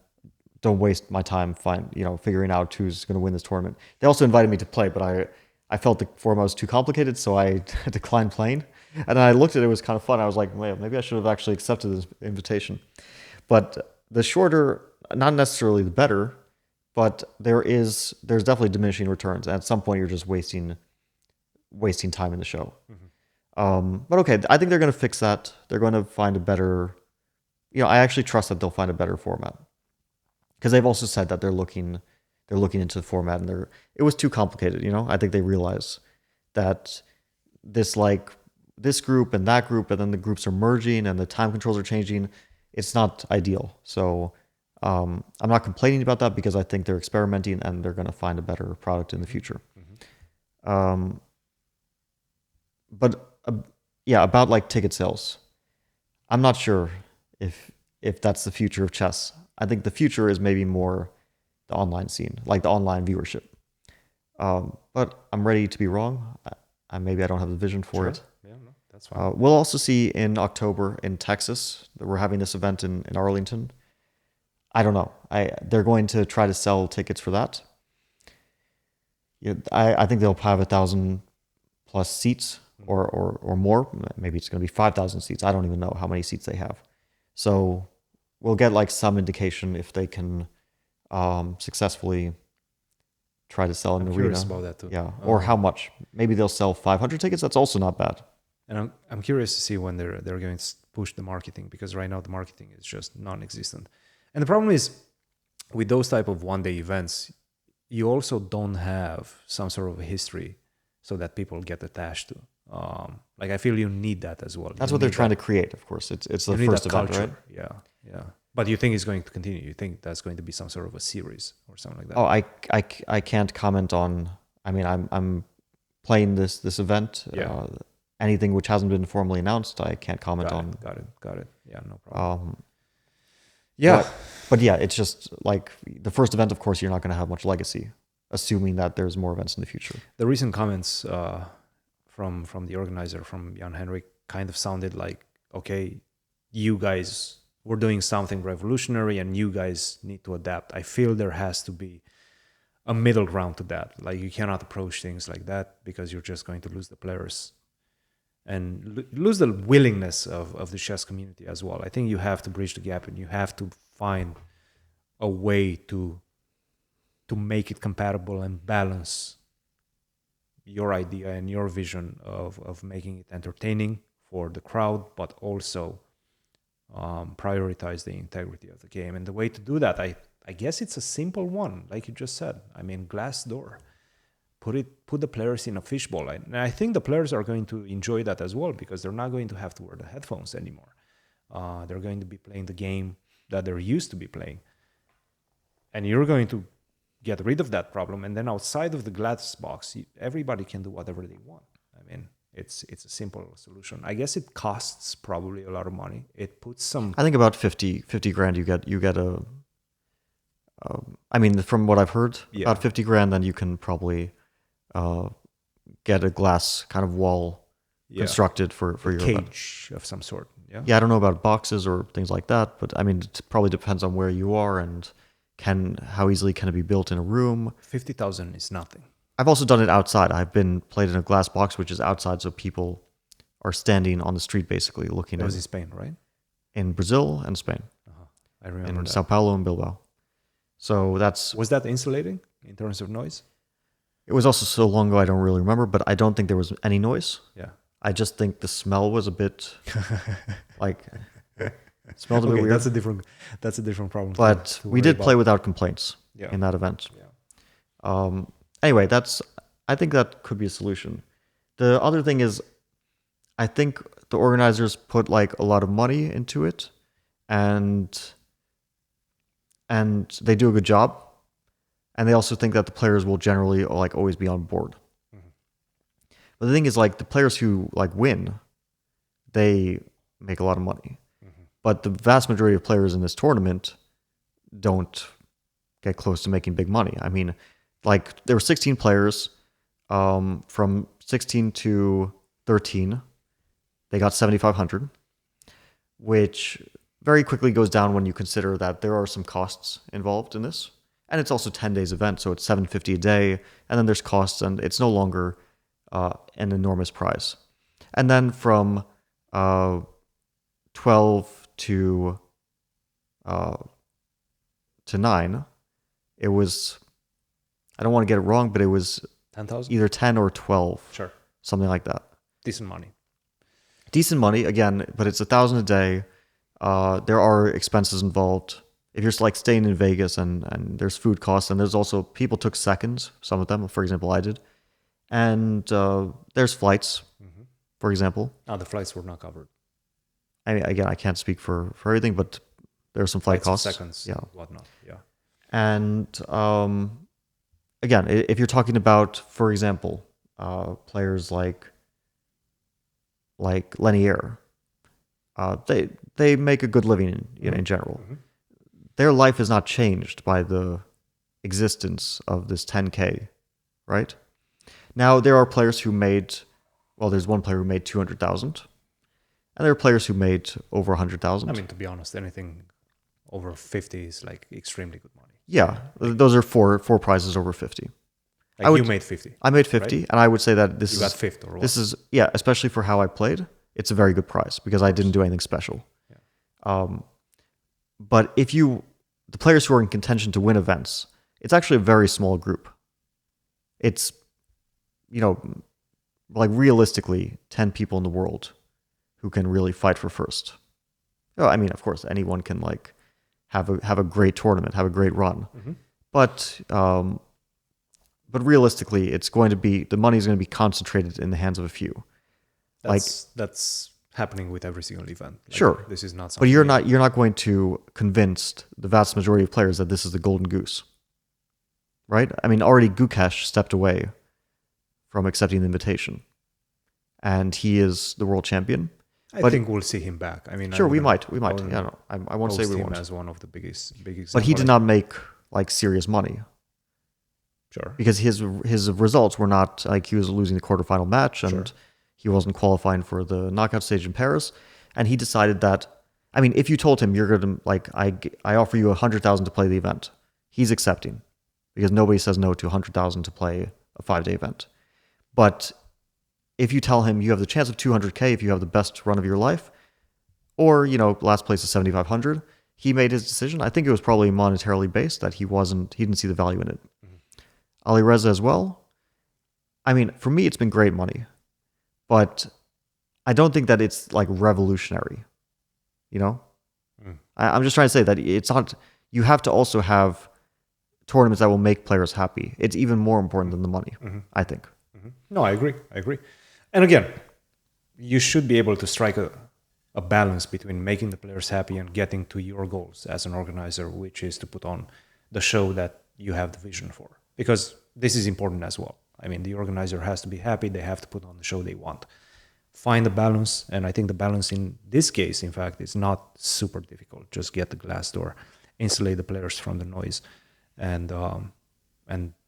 don't waste my time figuring out who's going to win this tournament. They also invited me to play, but I felt the format was too complicated, so I declined playing. And then I looked at it, it was kind of fun. I was like, well, maybe I should have actually accepted this invitation. But the shorter, not necessarily the better, but there's definitely diminishing returns. And at some point, you're just wasting time in the show. But okay, I think they're going to fix that. They're going to find a better, I actually trust that they'll find a better format. Because they've also said that they're looking into the format, and it was too complicated. I think they realize that this group and that group, and then the groups are merging and the time controls are changing. It's not ideal. So I'm not complaining about that because I think they're experimenting and they're going to find a better product in the future. But about like ticket sales, I'm not sure if that's the future of chess. I think the future is maybe more the online scene, like the online viewership. But I'm ready to be wrong. Maybe I don't have the vision for it. Yeah, no, that's fine. We'll also see in October in Texas that we're having this event in Arlington. I don't know. They're going to try to sell tickets for that. I think they'll have 1,000 plus seats or more. Maybe it's going to be 5,000 seats. I don't even know how many seats they have. So we'll get like some indication if they can successfully try to sell an arena. Curious about that too. Yeah, or how much? Maybe they'll sell 500 tickets. That's also not bad. And I'm curious to see when they're going to push the marketing, because right now the marketing is just non-existent. And the problem is with those type of one-day events, you also don't have some sort of a history so that people get attached to. Like I feel you need that as well. That's what they're trying to create, of course. It's the first event, right? Yeah. But you think it's going to continue? You think that's going to be some sort of a series or something like that? Oh, I can't comment on. I mean, I'm playing this event. Yeah. Anything which hasn't been formally announced, I can't comment on. Got it. Yeah, no problem. Yeah. But yeah, it's just like the first event, of course, you're not going to have much legacy, assuming that there's more events in the future. The recent comments from the organizer, from Jan Henrik, kind of sounded like, okay, you guys were doing something revolutionary and you guys need to adapt. I feel there has to be a middle ground to that. Like you cannot approach things like that because you're just going to lose the players and lose the willingness of the chess community as well. I think you have to bridge the gap and you have to find a way to make it compatible and balance your idea and your vision of making it entertaining for the crowd, but also prioritize the integrity of the game. And the way to do that, I guess it's a simple one, like you just said. I mean, glass door. Put the players in a fishbowl. And I think the players are going to enjoy that as well because they're not going to have to wear the headphones anymore. They're going to be playing the game that they're used to be playing. And you're going to get rid of that problem. And then outside of the glass box, everybody can do whatever they want. I mean, it's a simple solution. I guess it costs probably a lot of money. It puts some... I think about 50 grand you get a... I mean, from what I've heard, about 50 grand, then you can probably get a glass kind of wall constructed for your cage of some sort. Yeah, I don't know about boxes or things like that, but I mean, it probably depends on where you are and how easily can it be built in a room. 50,000 is nothing. I've also done it outside. I've been played in a glass box, which is outside, so people are standing on the street basically looking. That was in Spain, right? In Brazil and Spain. I remember in that. Sao Paulo and Bilbao. So was that insulating in terms of noise? It was also so long ago I don't really remember, but I don't think there was any noise. Yeah. I just think the smell was a bit like smelled a bit weird. That's a different problem. But we did play without complaints in that event. Yeah. Anyway, I think that could be a solution. The other thing is, I think the organizers put like a lot of money into it, and they do a good job. And they also think that the players will generally like always be on board. Mm-hmm. But the thing is, like, the players who like win, they make a lot of money. Mm-hmm. But the vast majority of players in this tournament don't get close to making big money. I mean, like, there were 16 players from 16 to 13. They got 7,500, which very quickly goes down when you consider that there are some costs involved in this. And it's also 10 days event, so it's $750 a day. And then there's costs, and it's no longer an enormous prize. And then from 12 to 9, it was, I don't want to get it wrong, but it was 10,000? Either 10 or 12. Sure. Something like that. Decent money, again, but it's $1,000 a day. There are expenses involved. If you're like staying in Vegas and there's food costs, and there's also, people took seconds, some of them, for example, I did. And there's flights, for example. The flights were not covered. I mean, again, I can't speak for everything, but there's some flight costs. Seconds, whatnot, yeah. And again, if you're talking about, for example, players like Lenier, they make a good living in general. Mm-hmm. Their life is not changed by the existence of this 10K, right? Now, there are players who made, well, there's one player who made 200,000, and there are players who made over 100,000. I mean, to be honest, anything over 50 is like extremely good money. Yeah, those are four prizes over 50. Like you made 50. I made 50, right? And I would say that you got fifth or what? This is, yeah, especially for how I played, it's a very good prize because I didn't do anything special. Yeah. But the players who are in contention to win events, it's actually a very small group. It's, like realistically, 10 people in the world who can really fight for first. I mean, of course, anyone can like have a great tournament, have a great run. Mm-hmm. But realistically, the money is going to be concentrated in the hands of a few. That's happening with every single event. Like, sure, this is not something. But you're not going to convince the vast majority of players that this is the golden goose, right? I mean, already Gukesh stepped away from accepting the invitation, and he is the world champion. I think we'll see him back. I mean, sure, we might. Yeah, no, I won't say we won't. As one of the biggest. But he did not make like serious money. Sure. Because his results were not like, he was losing the quarterfinal match, and he wasn't qualifying for the knockout stage in Paris. And he decided that, I mean, if you told him you're going to, like, I offer you 100,000 to play the event, he's accepting because nobody says no to 100,000 to play a 5-day event. But if you tell him you have the chance of 200K if you have the best run of your life, or, last place is 7,500, he made his decision. I think it was probably monetarily based that he didn't see the value in it. Ali Reza as well. I mean, for me, it's been great money, but I don't think that it's like revolutionary, I'm just trying to say that it's not, you have to also have tournaments that will make players happy. It's even more important than the money, I think. No, I agree. And again, you should be able to strike a balance between making the players happy and getting to your goals as an organizer, which is to put on the show that you have the vision for. Because this is important as well. I mean, the organizer has to be happy. They have to put on the show they want. Find the balance. And I think the balance in this case, in fact, is not super difficult. Just get the glass door, insulate the players from the noise. And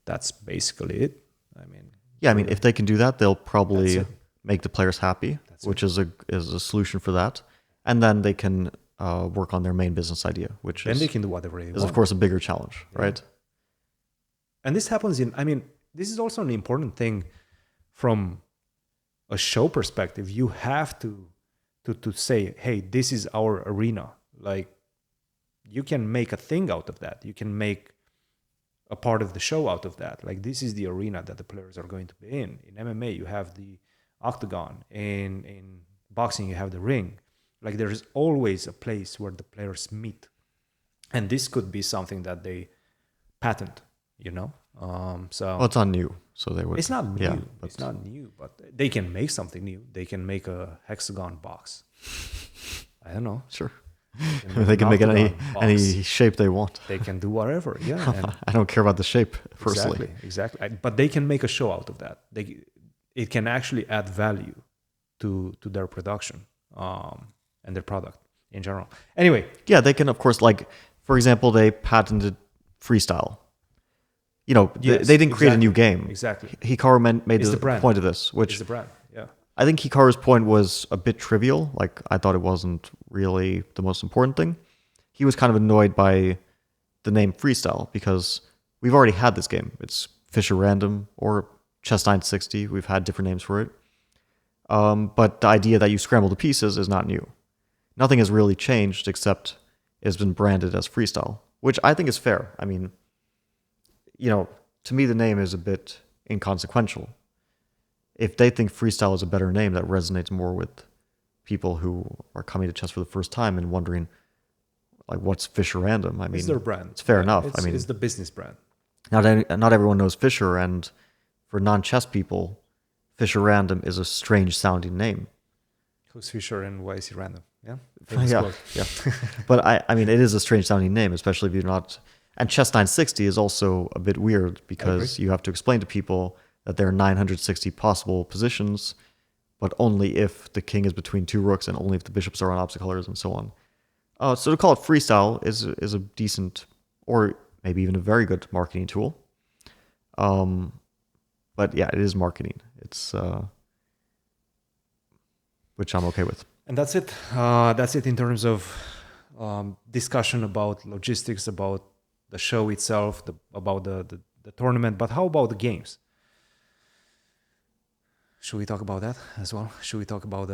that's basically it. I mean, if they can do that, they'll probably make the players happy, which is a solution for that. And then they can work on their main business idea, which then they can do whatever they want. Is of course a bigger challenge, right? And this happens this is also an important thing from a show perspective. You have to say, hey, this is our arena. Like, you can make a thing out of that. You can make a part of the show out of that. Like, this is the arena that the players are going to be in. In MMA, you have the octagon. In boxing, you have the ring. Like, there's always a place where the players meet. And this could be something that they patent, So it's not new, so they would. It's not new. Yeah, it's not new, but they can make something new. They can make a hexagon box. I don't know. Sure. They can make it any shape they want. They can do whatever. Yeah. And I don't care about the shape personally. Exactly. But they can make a show out of that. It can actually add value to their production and their product in general. Anyway. Yeah, they can, of course, like, for example, they patented Freestyle. They didn't create a new game. Exactly. Hikaru made the point of this, which is the brand. Yeah. I think Hikaru's point was a bit trivial. Like, I thought it wasn't really the most important thing. He was kind of annoyed by the name Freestyle because we've already had this game. It's Fisher Random or Chess 960. We've had different names for it. But the idea that you scramble the pieces is not new. Nothing has really changed except it's been branded as Freestyle, which I think is fair. I mean, to me, the name is a bit inconsequential. If they think Freestyle is a better name that resonates more with people who are coming to chess for the first time and wondering, like, what's Fisher Random? I mean, it's their brand. It's fair enough. It's the business brand. Not everyone knows Fisher, and for non-chess people, Fisher Random is a strange sounding name. Who's Fisher and why is he random? Yeah. Yeah. But I mean, it is a strange sounding name, especially if you're not. And Chess 960 is also a bit weird because you have to explain to people that there are 960 possible positions, but only if the king is between two rooks and only if the bishops are on opposite colors and so on. So to call it Freestyle is a decent, or maybe even a very good marketing tool. But yeah, it is marketing. It's which I'm okay with. And that's it. That's it in terms of discussion about logistics, about the show itself, about the tournament. But how about the games? Should we talk about that as well? Should we talk about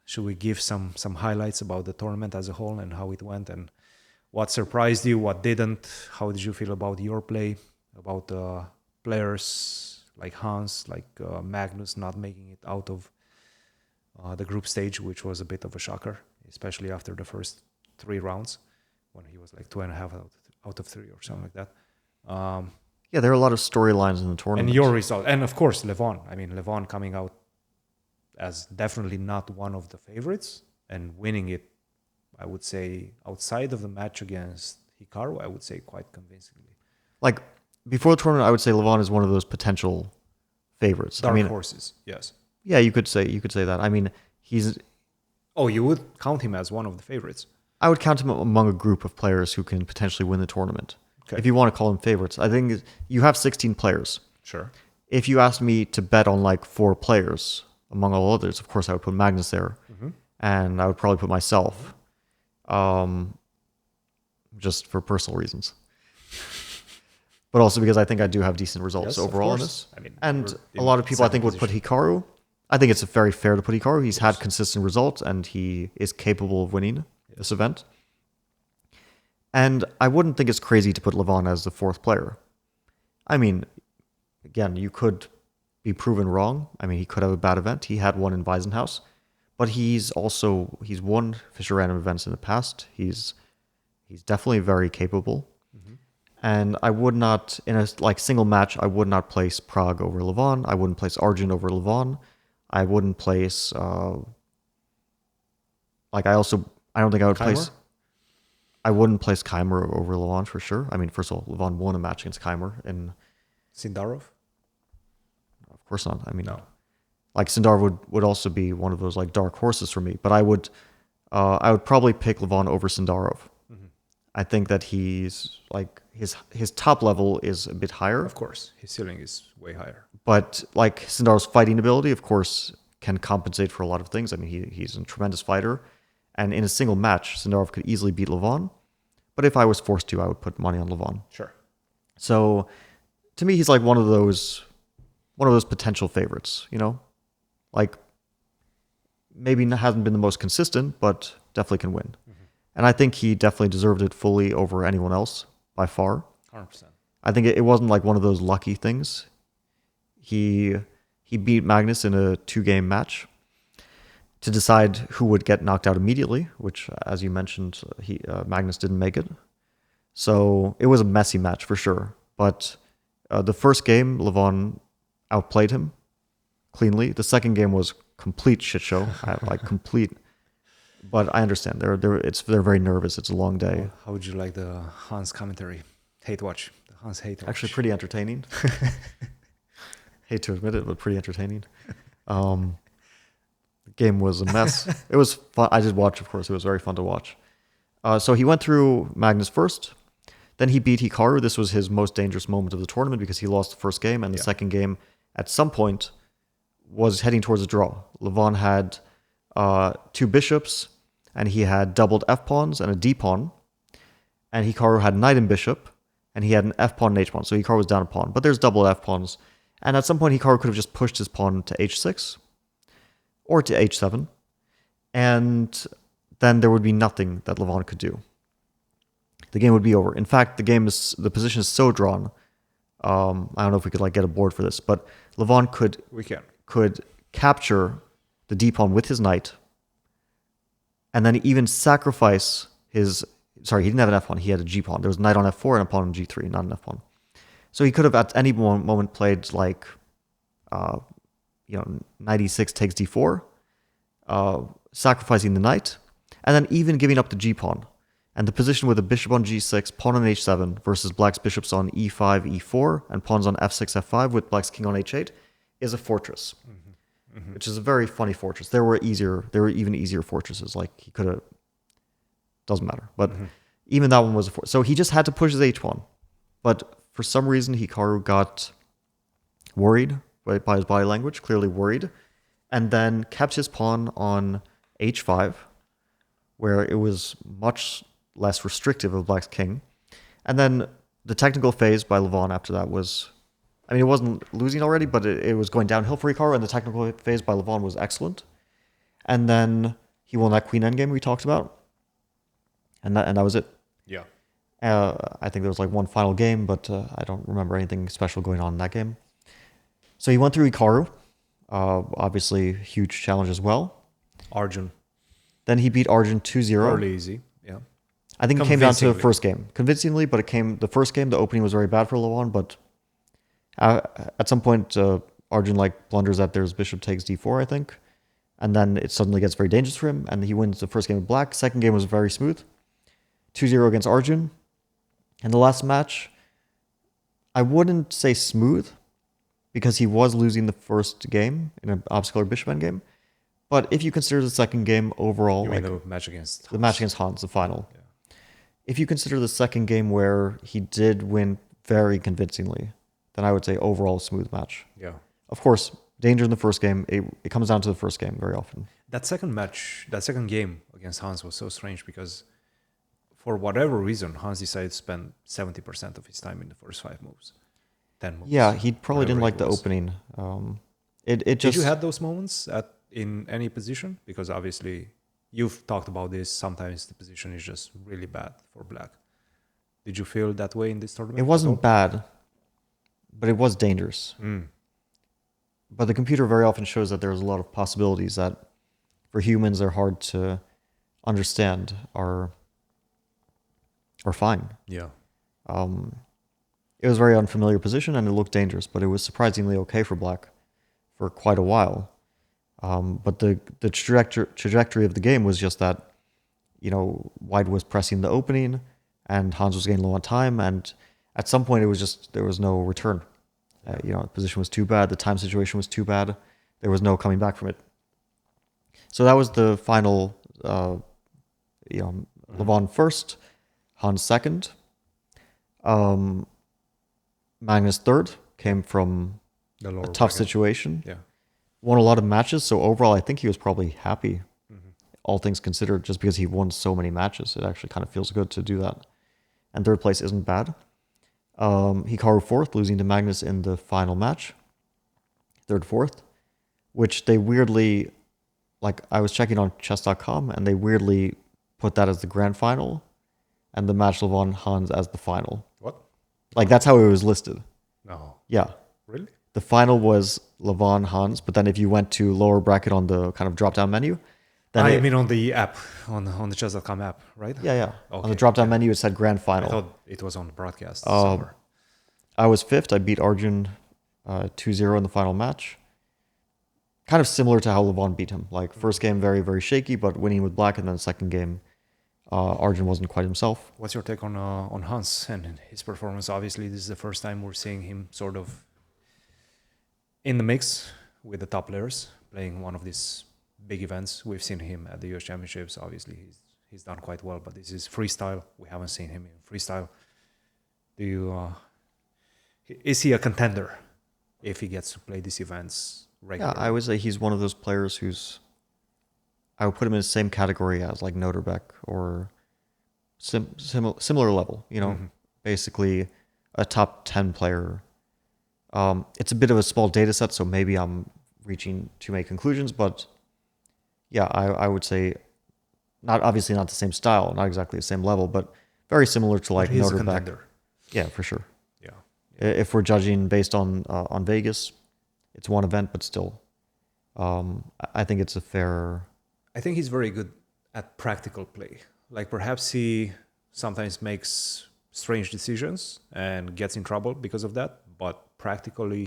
should we give some highlights about the tournament as a whole and how it went and what surprised you, what didn't? How did you feel about your play, about players like Hans, like Magnus not making it out of the group stage, which was a bit of a shocker, especially after the first 3 rounds when he was like 2.5 out of 3 or something like that. Yeah, there are a lot of storylines in the tournament. And your result. And of course, Levon. I mean, Levon coming out as definitely not one of the favorites and winning it, I would say, outside of the match against Hikaru, I would say quite convincingly. Like, before the tournament, I would say Levon is one of those potential favorites. Dark horses, yes. Yeah, you could say that. I mean, he's... Oh, you would count him as one of the favorites? I would count him among a group of players who can potentially win the tournament. Okay. If you want to call them favorites. I think you have 16 players. Sure. If you asked me to bet on like 4 players among all others, of course I would put Magnus there. Mm-hmm. And I would probably put myself. Just for personal reasons. but also because I think I do have decent results Yes, of overall in course. this. I mean, And we're a lot in of people I second think would put position. Hikaru. I think it's very fair to put Hikaru. He's had consistent results and he is capable of winning this event. And I wouldn't think it's crazy to put Levon as the fourth player. I mean, again, you could be proven wrong. I mean, he could have a bad event. He had one in Weisenhaus, but he's won Fischer Random events in the past. He's definitely very capable. And I would not, in a single match, I would not place Prague over Levon. I wouldn't place Arjun over Levon. I wouldn't place, I don't think I would place, I wouldn't place Keimer over Levon for sure. I mean, first of all, Levon won a match against Keimer in... Sindarov? Of course not. I mean, No. Sindarov would also be one of those dark horses for me, but I would probably pick Levon over Sindarov. I think that he's his top level is a bit higher. Of course, his ceiling is way higher. But Sindarov's fighting ability, of course, can compensate for a lot of things. I mean, he's a tremendous fighter, and in a single match, Sindarov could easily beat Levon. But if I was forced to, I would put money on Levon. Sure. So, to me, he's one of those potential favorites. Maybe hasn't been the most consistent, but definitely can win. And I think he definitely deserved it fully over anyone else by far. 100%. I think it wasn't one of those lucky things. He beat Magnus in a 2-game match to decide who would get knocked out immediately, which, as you mentioned, Magnus didn't make it. So it was a messy match for sure. But the first game, Levon outplayed him cleanly. The second game was complete shit show, complete. But I understand they're very nervous. It's a long day. How would you like the Hans commentary? Hate watch. The Hans hate watch. Actually, pretty entertaining. Hate to admit it, but pretty entertaining. The game was a mess. It was fun. I did watch, of course. It was very fun to watch. So he went through Magnus first. Then he beat Hikaru. This was his most dangerous moment of the tournament because he lost the first game, and the second game, at some point, was heading towards a draw. Levon had 2 bishops, and he had doubled f-pawns and a d-pawn. And Hikaru had knight and bishop, and he had an f-pawn and h-pawn. So Hikaru was down a pawn, but there's double f-pawns. And at some point, Hikaru could have just pushed his pawn to h6 or to h7, and then there would be nothing that Levon could do. The game would be over. In fact, the position is so drawn. I don't know if we could get a board for this, but Levon could capture the d-pawn with his knight, and then even sacrifice his... Sorry, he didn't have an f-pawn. He had a g-pawn. There was a knight on f4 and a pawn on g3, not an f-pawn. So he could have at any moment played knight e6 takes d4, sacrificing the knight, and then even giving up the g-pawn. And the position with a bishop on g6, pawn on h7 versus black's bishops on e5, e4, and pawns on f6, f5 with black's king on h8 is a fortress, which is a very funny fortress. There were even easier fortresses. He could have... Doesn't matter. But even that one was a fortress. So he just had to push his h1. But for some reason, Hikaru got worried by his body language, clearly worried, and then kept his pawn on h5, where it was much less restrictive of black's king. And then the technical phase by Levon after that was... I mean, it wasn't losing already, but it was going downhill for Hikaru, and the technical phase by Levon was excellent. And then he won that queen endgame we talked about, and that was it. Yeah. I think there was one final game, but I don't remember anything special going on in that game. So he went through Hikaru, obviously huge challenge as well. Arjun. Then he beat Arjun 2-0. Early easy, yeah. I think it came down to the first game. Convincingly, but the first game, the opening was very bad for Levon, but at some point, Arjun blunders that there's bishop takes d4, I think. And then it suddenly gets very dangerous for him, and he wins the first game with black. Second game was very smooth. 2-0 against Arjun. And the last match, I wouldn't say smooth, because he was losing the first game in an obstacle or bishop endgame. But if you consider the second game overall... You mean the match against Hans? The match against Hans, the final. Yeah. If you consider the second game where he did win very convincingly, then I would say overall smooth match. Yeah. Of course, danger in the first game. It comes down to the first game very often. That second game against Hans was so strange because for whatever reason, Hans decided to spend 70% of his time in the first 5 moves, 10 moves. Yeah, he probably didn't like the was. opening. It just. Did you have those moments in any position? Because obviously, you've talked about this. Sometimes the position is just really bad for black. Did you feel that way in this tournament? It wasn't bad, but it was dangerous. But the computer very often shows that there's a lot of possibilities that, for humans, are hard to understand are fine. Yeah. It was a very unfamiliar position and it looked dangerous, but it was surprisingly okay for black for quite a while. But the trajectory of the game was just that, white was pressing the opening and Hans was getting low on time, and at some point it was just there was no return. The position was too bad, the time situation was too bad, there was no coming back from it. So that was the final. Levon first, Hans second, Magnus third. Came from a tough situation. Yeah, won a lot of matches. So overall, I think he was probably happy, all things considered, just because he won so many matches. It actually kind of feels good to do that. And third place isn't bad. Hikaru fourth, losing to Magnus in the final match. Third, fourth, which they weirdly, I was checking on chess.com and they weirdly put that as the grand final and the match Levon Hans as the final. What? That's how it was listed. No. Yeah. Really? The final was Levon Hans, but then if you went to lower bracket on the kind of drop-down menu, then I mean on the app, on the chess.com app, right? Yeah. Okay. On the drop-down menu, it said grand final. I thought it was on the broadcast somewhere. I was fifth. I beat Arjun 2-0 in the final match. Kind of similar to how Levon beat him. First game, very, very shaky, but winning with black, and then second game, Arjun wasn't quite himself. What's your take on Hans and his performance? Obviously, this is the first time we're seeing him sort of in the mix with the top players, playing one of these big events. We've seen him at the US Championships. Obviously, he's done quite well, but this is freestyle. We haven't seen him in freestyle. Is he a contender if he gets to play these events regularly? Yeah, I would say he's one of those players I would put him in the same category as Noterbeck or similar level, basically a top 10 player. It's a bit of a small data set, so maybe I'm reaching too many conclusions, but yeah, I would say obviously not the same style, not exactly the same level, but very similar to he's a Noterbeck. contender. Yeah, for sure. Yeah. If we're judging based on Vegas, it's one event, but still, I think it's a fair. I think he's very good at practical play. Perhaps he sometimes makes strange decisions and gets in trouble because of that, but practically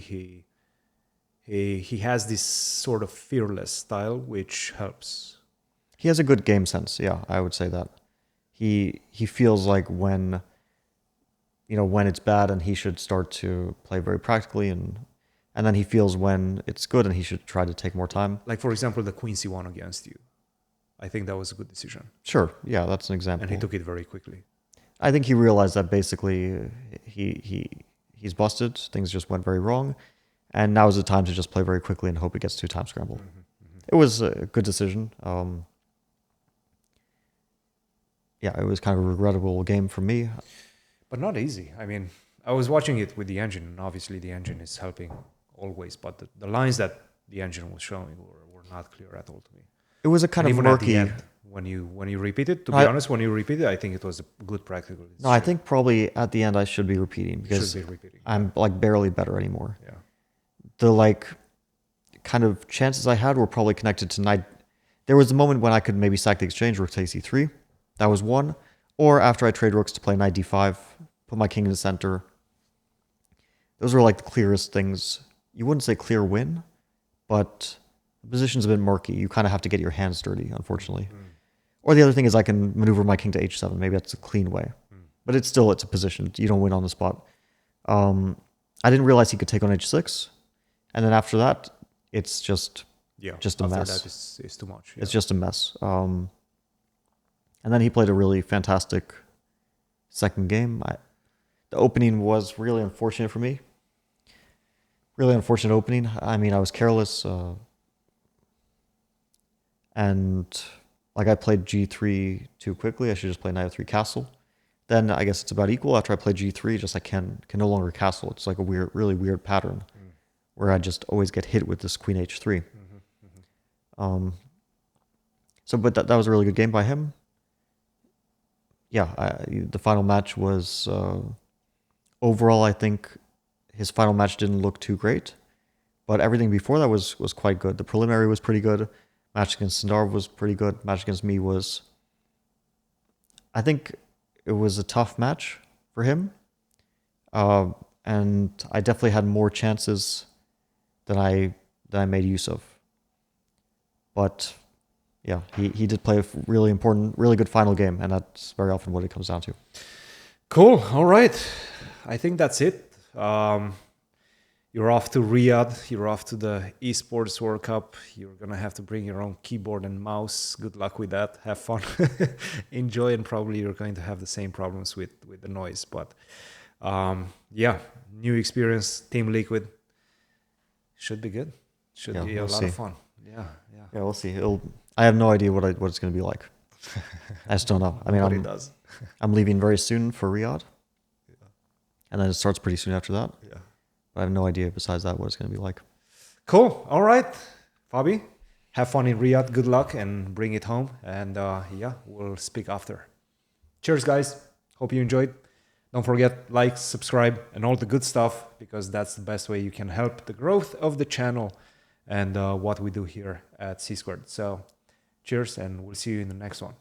he has this sort of fearless style which helps. He has a good game sense. Yeah, I would say that. He feels like when it's bad and he should start to play very practically, and then he feels when it's good and he should try to take more time. For example, the Queen C1 against you. I think that was a good decision. Sure, yeah, that's an example. And he took it very quickly. I think he realized that basically he's busted. Things just went very wrong, and now is the time to just play very quickly and hope it gets to time scramble. It was a good decision. Yeah, it was kind of a regrettable game for me. But not easy. I mean, I was watching it with the engine, and obviously the engine is helping always, but the lines that the engine was showing were not clear at all to me. It was a kind of murky. At the end, when you repeat it, to be honest, when you repeat it, I think it was a good practical decision. No, I think probably at the end I should be repeating because I'm barely better anymore. Yeah. The kind of chances I had were probably connected to knight. There was a moment when I could maybe sack the exchange, rook takes e3. That was one. Or after I trade rooks to play knight d5, put my king in the center. Those were the clearest things. You wouldn't say clear win, but the position's a bit murky. You kind of have to get your hands dirty, unfortunately. Or the other thing is I can maneuver my king to h7. Maybe that's a clean way. But it's a position. You don't win on the spot. I didn't realize he could take on h6. And then after that, it's just a mess. After that is too much. Yeah. It's just a mess. And then he played a really fantastic second game. The opening was really unfortunate for me. Really unfortunate opening. I mean, I was careless. And like I played g3 too quickly. I should just play knight f3 castle. Then I guess it's about equal. After I play g3, just I can no longer castle. It's like a really weird pattern where I just always get hit with this queen h3. But that was a really good game by him. Yeah, the final match was overall, I think his final match didn't look too great, but everything before that was quite good. The preliminary was pretty good. Match against Sindar was pretty good. Match against me was, I think it was a tough match for him, and I definitely had more chances than I made use of. But yeah, he did play a really important, really good final game, and that's very often what it comes down to. Cool. All right. I think that's it. You're off to Riyadh. You're off to the Esports World Cup. You're going to have to bring your own keyboard and mouse. Good luck with that. Have fun. Enjoy, and probably you're going to have the same problems with the noise. But yeah, new experience, Team Liquid. Should be good. Should be a lot of fun. Yeah, we'll see. I have no idea what it's going to be like. I just don't know. I mean, I'm leaving very soon for Riyadh, and then it starts pretty soon after that. Yeah, but I have no idea besides that what it's going to be like. Cool. All right, Fabi, have fun in Riyadh. Good luck and bring it home. And yeah, we'll speak after. Cheers, guys. Hope you enjoyed. Don't forget, like, subscribe, and all the good stuff, because that's the best way you can help the growth of the channel and what we do here at C Squared. So cheers, and we'll see you in the next one.